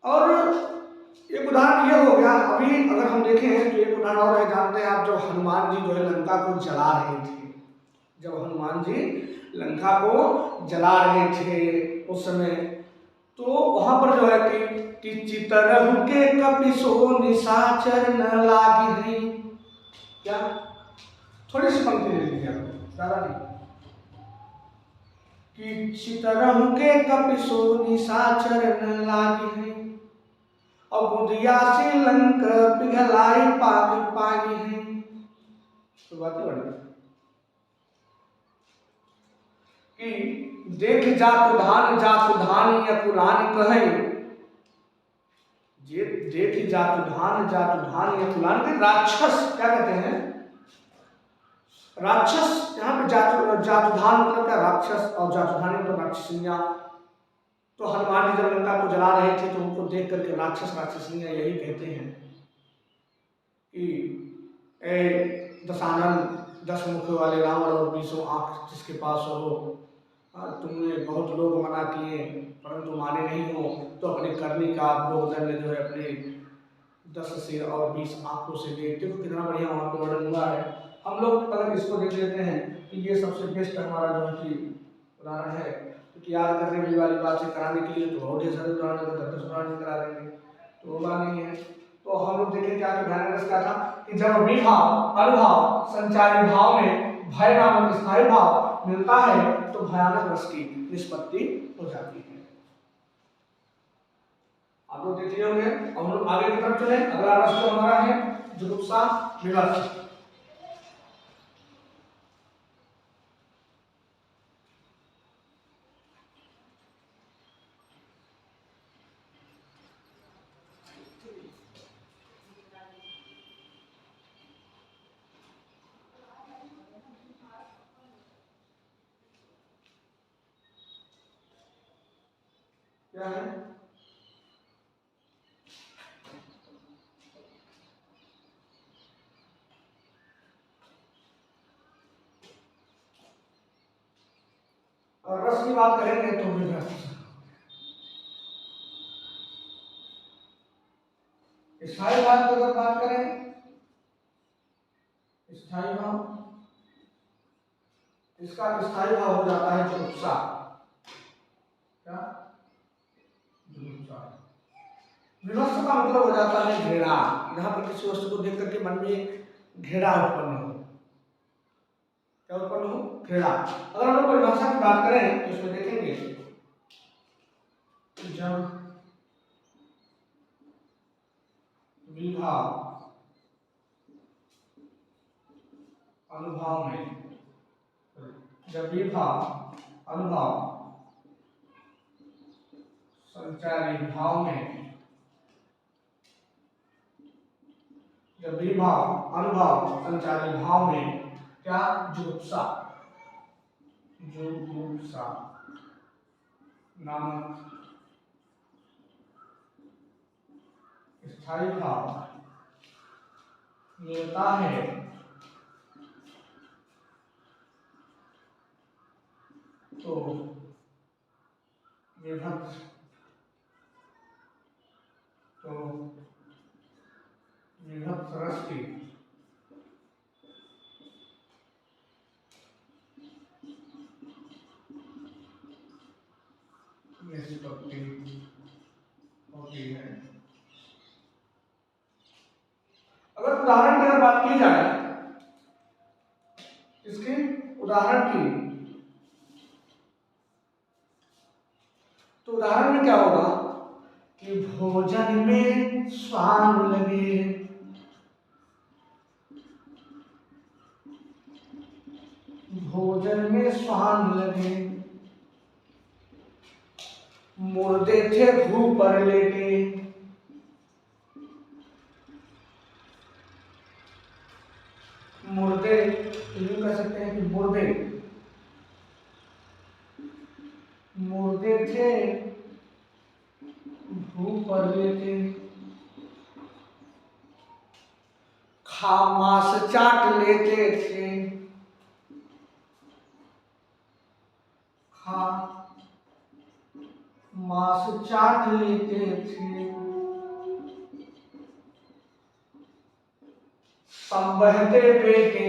S1: और एक उदाहरण ये हो गया। अभी अगर हम देखें तो एक उदाहरण और है, जानते हैं आप, जब हनुमान जी जो है लंका को जला रहे थे, जब हनुमान जी लंका को जला रहे थे उस समय, तो वहां पर जो है कि चितरहु के कपिसो निशाचर न लागी है, क्या थोड़ी सी पंक्ति ले लीजिए आप, ज्यादा नहीं, कि चितरहु के कपिसो निशाचर न लागी है, और बुधिया से लंक पिघलाई पागी पागी है। तो बात बढ़ी कि देख जातु धान या कुलान कहे, ये देख जातु धान या कुलान के राक्षस, क्या कहते हैं राक्षस, यहाँ पे जातुधान मतलब क्या, राक्षस, और जातुधानी मतलब राक्षसियां। तो हनुमान जी जब लंका को जला रहे थे तो उनको देख करके राक्षस राक्षसियां यही कहते हैं कि ए दशानन, 10 मुख वाले रावण और 20 आंख जिसके पास हो, तुमने बहुत लोग मना किए परंतु माने नहीं हो, तो अपने करनी का भोग दंड जो है अपने 10 सिर और 20 आंखों से देख। देखो कितना बढ़िया वहाँ पे वर्णन हुआ है। हम लोग अगर इसको देख लेते हैं कि ये सबसे बेस्ट हमारा जो है कि उदाहरण है, क्योंकि याद करने वाली बात से कराने के लिए तो बहुत ढेर सारे उदाहरण, अगर 10 उदाहरण करा देंगे तो होगा नहीं है। तो हम लोग देखें क्या तो ध्यान रस का था कि जब विभाव अनुभाव संचारी भाव में भय नामक स्थायी भाव मिलता है तो भयानक रस की निष्पत्ति हो जाती है। आप लोग देख लिए होंगे। और हम लोग आगे की तरफ चले। अगला रस जो हमारा है जुगुप्सा विवश। क्या है? और रस की बात करेंगे तो विवश, स्थायी भाव की अगर बात करें, स्थायी भाव, इसका स्थायी भाव हो जाता है जुगुप्सा। क्या? जुगुप्सा। विवश का मतलब हो जाता है घृणा, जहां पर किसी वस्तु को देख करके मन में घृणा उत्पन्न हो। क्या उत्पन्न हो? घृणा। अगर हम लोग परिभाषा की बात करें तो इसमें देखेंगे जब विभाव अनुभाव में, जब विभाव अनुभाव संचारी भाव में जब विभाव अनुभाव संचारी भाव में क्या जुगुप्सा जुगुप्सा नामक स्थायी भाव मिलता है तो विभक्त रस की निष्पत्ति होती है। अगर उदाहरण की अगर बात की जाए, इसके उदाहरण की, तो उदाहरण में क्या होगा कि भोजन में स्वाद लगे, भोजन में स्वाद लगे, मुर्दे थे भू पर लेटे, मुर्दे यूं कह सकते हैं कि मुर्दे थे भू पर लेटे, खा मांस चाट लेते थे, खा मांस चाट लेते थे, संबहते बेटे,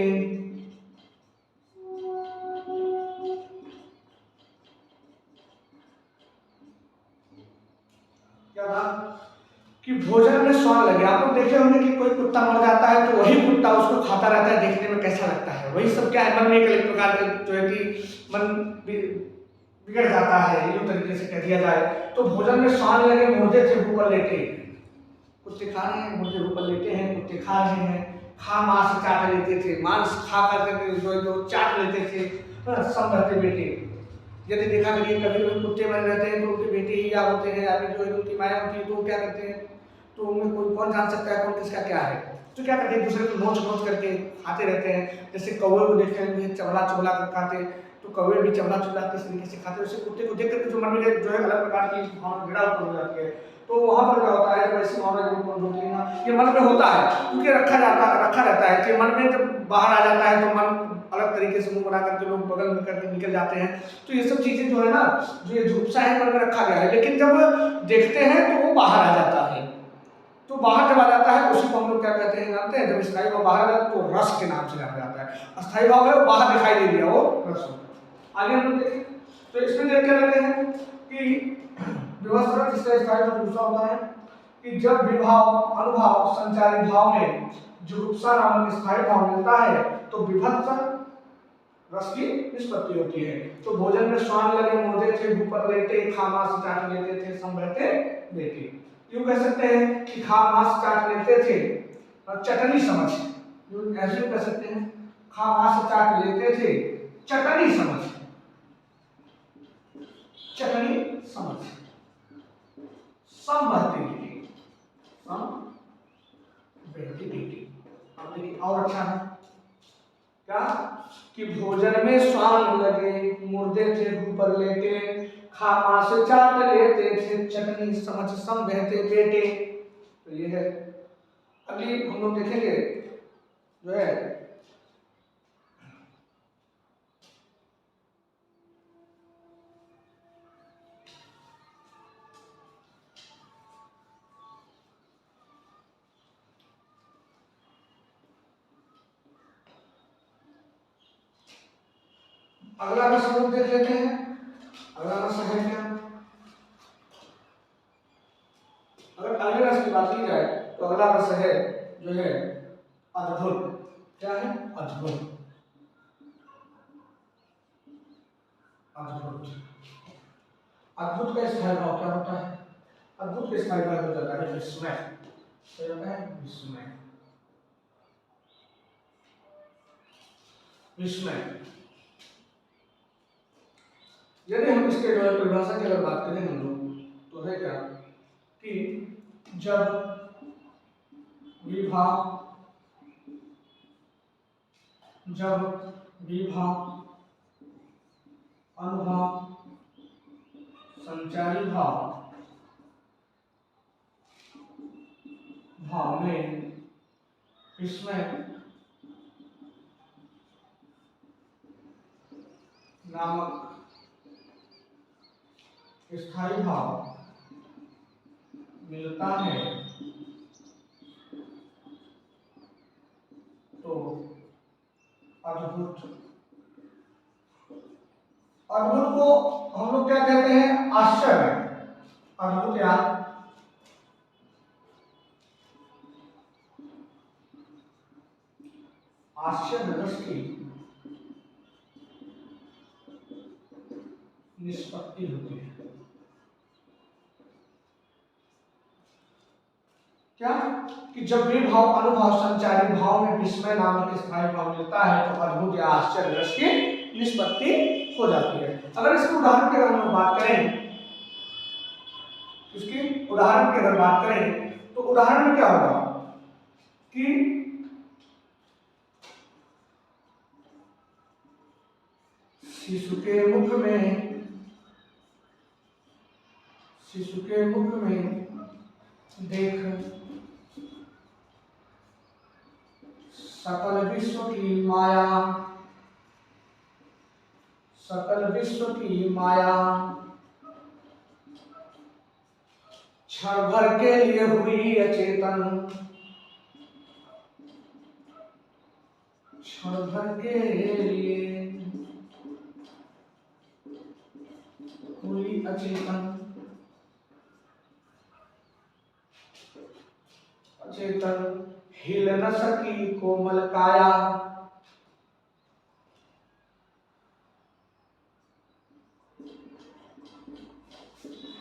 S1: क्या था कि भोजन में स्वाद लगे। आप लोग देखे होंगे कि कोई कुत्ता मर जाता है तो वही कुत्ता उसको खाता रहता है, देखने में कैसा लगता है। वही सब क्या है, मन में एक प्रकार का जो है कि मन बिगड़ जाता है, यूं तरीके से कह दिया जाए। तो भोजन में स्वाद लगे, मुर्दे थे भू पर लेटे, कुत्ते खा रहे हैं, मुर्दे भू पर लेटे हैं, कुत्ते खा रहे हैं, खा मांस चाट लेते थे, मांस खा करके जो चाट लेते थे, सब रहते बेटे। यदि देखा करिए कभी कभी कुत्ते बन रहते हैं तो उनके बेटे ही या होते हैं, या फिर जो उनकी माया होती है, तो वो क्या करते हैं, तो उनमें कोई कौन जान सकता है कौन किसका क्या है, तो क्या करते हैं दूसरे को नोच नोच करके खाते रहते हैं। जैसे कौवे को देखते हैं चबला चुबला कर खाते, तो कौवे भी चबला चुबला किस तरीके से खाते हैं, उसे कुत्ते को देख करके जो मन में जो है अलग प्रकार की भावना गिरा हो जाती है। तो वहाँ पर क्या होता है, जब ऐसी भावना जब उत्पन्न होती है ना, ये मन में होता है, क्योंकि रखा रहता है कि मन में जब बाहर आ जाता है तो मन अलग तरीके से मुंह बना करके लोग बगल में करके निकल जाते हैं। तो ये सब चीजें जो है ना, जो ये जुगुप्सा है मन में रखा गया है, लेकिन जब देखते हैं तो वो बाहर आ जाता है। तो बाहर जब आ जाता है उसी को हम लोग क्या कहते हैं जानते हैं, जब स्थायी भाव बाहर आ जाता है तो रस के नाम से जाना जाता है। अस्थायी भाव है वो बाहर दिखाई दे दिया, वो रस होगा। आगे हम लोग देखें तो इसमें देख के रहते हैं कि विभस्तर जिसका स्थायी भाव जुगुप्सा होता है कि जब विभाव अनुभाव संचारी भाव में जुगुप्सा नामक स्थायी भाव मिलता है तो विभक्त रस की निष्पत्ति होती है। तो भोजन में स्वाद लगे, मुर्दे थे भू पर लेटे, खा मांस चाट लेते थे, संबहते बेटे। यूं कह सकते हैं कि खा मांस चाट लेते थे और चटनी समझ, ऐसे कह सकते हैं खा मांस चाट लेते थे चटनी समझ, चटनी समझ, संबहते बेटे। अब देखिए और अच्छा है क्या कि भोजन में स्वाद लगे, मुर्दे थे भू पर लेटे, खा मांस चाट लेते थे, चटनी समझ सम बहते बेटे। तो ये है। अगली हम लोग देखेंगे जो है अगला रस हम लोग देख लेते हैं। अगला रस है क्या, अगर अगले रस की बात की जाए तो अगला रस है जो है अद्भुत। क्या है, अद्भुत। अद्भुत अद्भुत का स्थायी भाव क्या होता है, अद्भुत का स्थायी भाव हो जाता है विस्मय, हो जाता है विस्मय। विस्मय यदि हम इसके जो है परिभाषा की अगर बात करें हम लोग, तो तो है क्या कि जब विभव अनुभव संचारी भाव में विस्मय नामक स्थायी भाव मिलता है तो अद्भुत को हम लोग क्या कहते हैं? आश्चर्य। अद्भुत या आश्चर्य रस की निष्पत्ति होती है। क्या कि जब भी भाव अनुभव संचारी भाव में विस्मय नामक स्थायी भाव मिलता है तो अद्भुत या आश्चर्य रस की निष्पत्ति हो जाती है। अगर इसके उदाहरण की अगर हम बात करें, इसकी उदाहरण की अगर बात करें तो उदाहरण में क्या होगा कि शिशु के मुख में देख सकल विश्व की माया क्षण भर के लिए हुई अचेतन, क्षण भर के लिए हुई अचेतन हिल न सकी कोमल काया,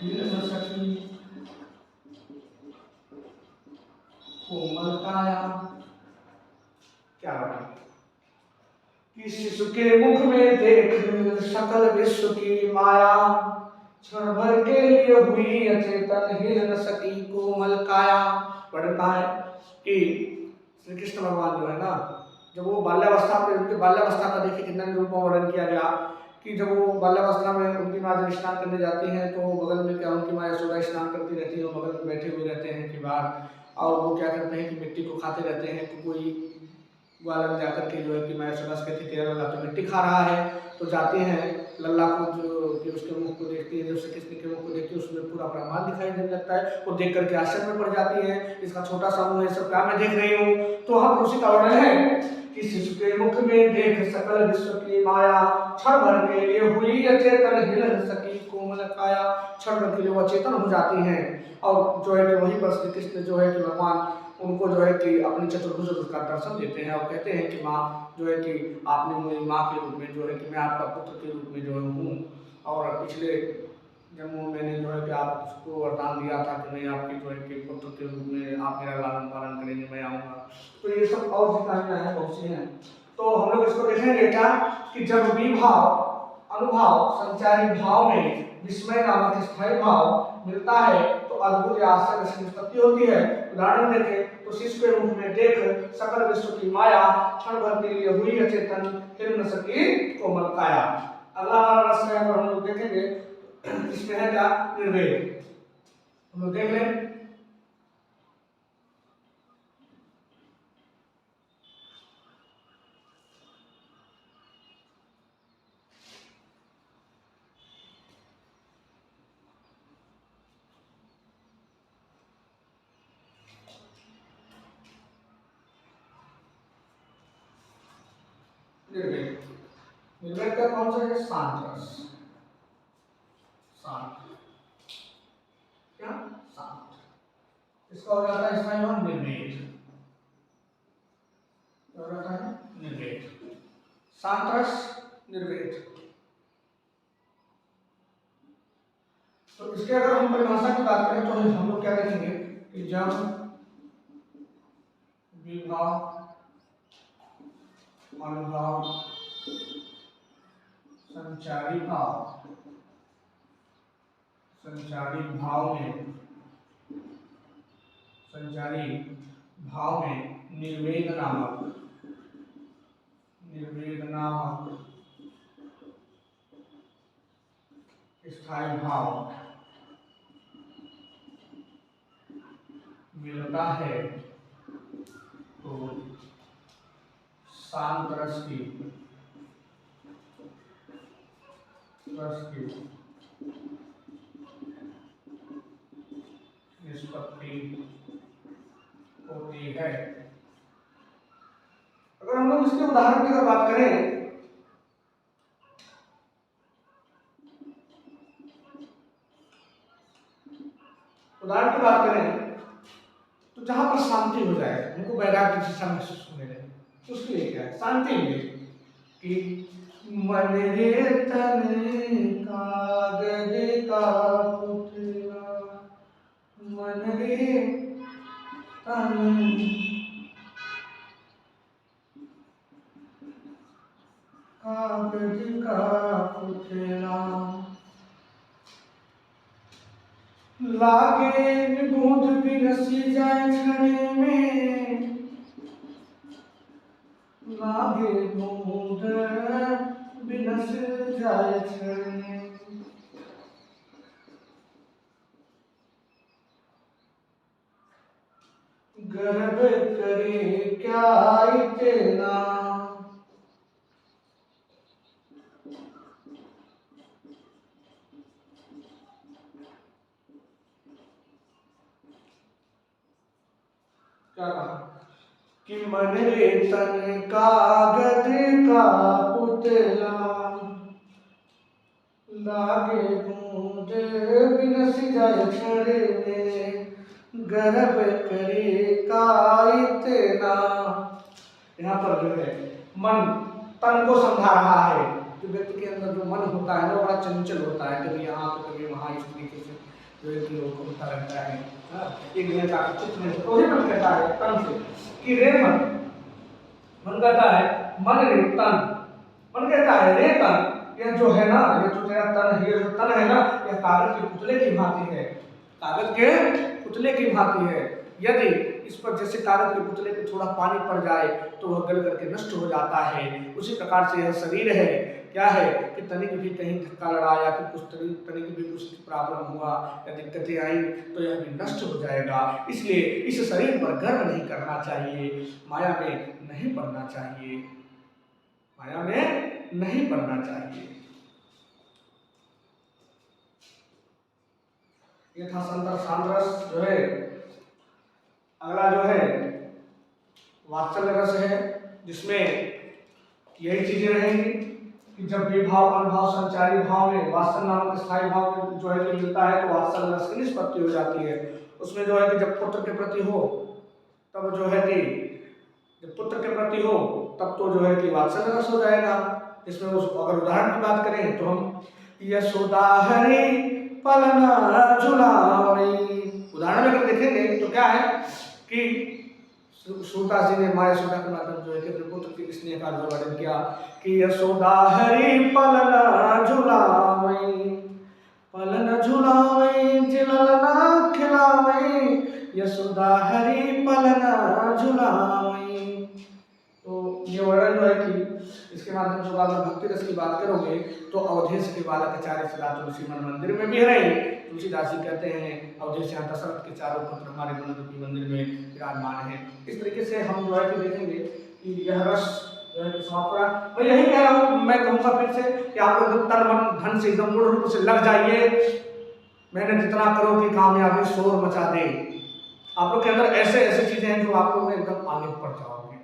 S1: हिल न सकी कोमल काया। क्या कि शिशु के मुख में देख सकल विश्व की माया क्षण भर के लिए हुई अचेतन, हिल न सकी कोमल काया। पढ़ता है कि श्री कृष्ण भगवान जो है ना, जब वो बाल्यावस्था में, उनके बाल्यावस्था का देखिए कितना रूप में वर्णन किया गया कि जब वो बाल्यावस्था में उनकी माँ जब स्नान करने जाती हैं तो बगल में क्या उनकी माँ यशोदा स्नान करती रहती है और बगल में बैठे हुए रहते हैं कि बाहर, और वो क्या करते हैं कि मिट्टी को खाते रहते हैं। तो कोई ग्वाला में जाकर के जो है कि मैं यशोदा से कहती तेरा लल्ला तो मिट्टी खा रहा है, तो जाते हैं लल्ला को जो कि उसके मुख को देखती है, जब श्री कृष्ण के मुख को देखती है उसमें पूरा ब्रह्मांड दिखाई देने लगता है। वो देख करके आश्चर्य में पड़ जाती है, इसका छोटा सा मुंह है, सब क्या मैं देख रही हूँ। तो हम उसी का वर्णन है कि शिशु के मुख में देख सकल विश्व की माया क्षण भर के लिए हुई अचेतन, हिल न सकी कोमल काया। क्षण भर के लिए वो अचेतन हो जाती हैं और जो है कि वहीं पर श्री कृष्ण जो है कि भगवान उनको जो है कि अपनी चतुर्भुज का दर्शन देते हैं और कहते हैं कि माँ जो है कि आपने मेरी माँ के रूप में जो है कि मैं आपका पुत्र के रूप में जो है हूँ, और पिछले जन्मों में मैंने जो है कि आपको वरदान दिया था कि मैं आपके जो है कि पुत्र के रूप में आप मेरा लालन पालन करेंगे, मैं आऊँगा। तो ये सब और भी कहानियाँ हैं, बहुत सी हैं। तो हम लोग इसको देखेंगे क्या कि जब विभाव अनुभव संचारी भाव में विस्मय नामक स्थायी भाव मिलता है तो अद्भुत या आश्चर्य की निष्पत्ति होती है। उदाहरण देखें तो शिशु के मुख में देख सकल विश्व की माया क्षण भर के लिए हुई अचेतन, हिल न सकी कोमल काया। अगला हमारा रस है, हम लोग देखेंगे इसमें है क्या? निर्वेद। हम लोग देख लें निर्वेद। निर्वेद का कौन सा है? शांत रस। शांत क्या? शांत। इसका हो जाता है इसका नाम निर्वेद। क्या हो जाता है? निर्वेद। शांत रस निर्वेद। तो इसके अगर हम परिभाषा की बात करें तो हम लोग क्या देखेंगे कि जब विभाव अनुभव संचारी भाव संचारी भाव में, संचारी भाव में निर्वेद नामक, निर्वेद नामक स्थायी भाव मिलता है तो शांत रस की निष्पत्ति होती है। अगर हम लोग इसके उदाहरण की अगर बात करें, उदाहरण की बात करें तो जहां पर शांति हो जाए, हमको वैराग्य जैसा महसूस होने लगे, तो उसके लिए क्या है? शांति मिले कि मन रे तन कागज का पुतला, मन रे तन कागज का पुतला, लागे निबूंद बिनसी जाए छड़े में, लागे बूंद बिनस जाए छड़े में। गर्भ करे क्या इतना, क्या कहा कि मन रे तन कागज का पुतला, लागे बूंद बिनस जाए छड़े में, गर्भ करे का इतना। यहाँ पर जो है मन तन को समझा रहा है। जो व्यक्ति के अंदर जो मन होता है ना, वो बड़ा चंचल होता है, कभी यहाँ तो कभी वहाँ, इस तरीके से जो है कि लोगों को होता रहता है। एक दिन का चित्त में तो ही मन कहता है तन से कि रे मन, मन कहता है मन रे तन, मन कहता है रे तन, यह जो है ना, ये जो तेरा तन है, ये जो तन है ना, यह कागज के पुतले की भांति है, कागज के पुतले की भांति है। यदि इस पर जैसे कागज के पुतले पे थोड़ा पानी पड़ जाए तो वह गल करके नष्ट हो जाता है, उसी प्रकार से यह शरीर है। क्या है कि तनिक भी कहीं धक्का लड़ा या कि कुछ तनिक भी कुछ प्रॉब्लम हुआ या दिक्कतें आई तो यह भी नष्ट हो जाएगा। इसलिए इस शरीर पर गर्व नहीं करना चाहिए, माया में नहीं पड़ना चाहिए, माया में नहीं पड़ना चाहिए। ये था शांत रस जो है। अगला जो है वात्सल्य रस है, जिसमें यही चीजें रहेंगी कि जब विभाव अनुभाव संचारी भाव में वात्सल्य नामक स्थायी भाव में जो है कि मिलता है तो वात्सल्य रस की निष्पत्ति हो जाती है। उसमें जो है कि जब पुत्र के प्रति हो तब जो है कि जब पुत्र के प्रति हो तब तो जो है कि वात्सल्य रस हो जाएगा। इसमें अगर उदाहरण की बात करें तो हम यशोदा हरि पलना झुलावी, उदाहरण में अगर देखेंगे तो क्या है कि सूता जी ने माँ यशोदा के माध्यम जो है कि अपने पुत्र की स्नेह का वर्णन किया कि यशोदा हरि पलना झुलावी, पलना झुलावी जिलना खिलावी, यशोदा हरि पलना झुलावी। तो ये वर्णन जो है कि इसके माध्यम से बाद में भक्ति रस की बात करोगे तो अवधेश के बालक आचार्य सदा तुलसी मन मंदिर में भी रहे। तुलसीदास जी कहते हैं अवधेश यहाँ दशरथ के चारों पुत्र हमारे मन रूपी मंदिर में विराजमान है। इस तरीके से हम जो है कि देखेंगे कि यह रस जो है कि समाप्त हुआ। मैं यही कह रहा हूँ, मैं कहूँगा फिर से कि आप लोग तन मन धन से एकदम पूर्ण रूप से लग जाइए, मेहनत जितना करो कि कामयाबी शोर मचा दे। आप लोग के अंदर ऐसे ऐसे चीजें हैं जो आप लोग एकदम आगे बढ़ जाओगे।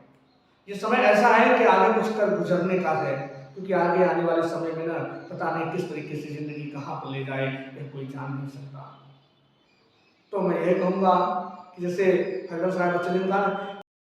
S1: ये समय ऐसा है कि आगे कुछ कर गुजरने का है, क्योंकि आगे आने वाले समय में ना पता नहीं किस तरीके से जिंदगी कहाँ पर ले जाए, यह कोई जान नहीं सकता। तो मैं यही कहूँगा कि जैसे हरिवंश राय बच्चन ने कहा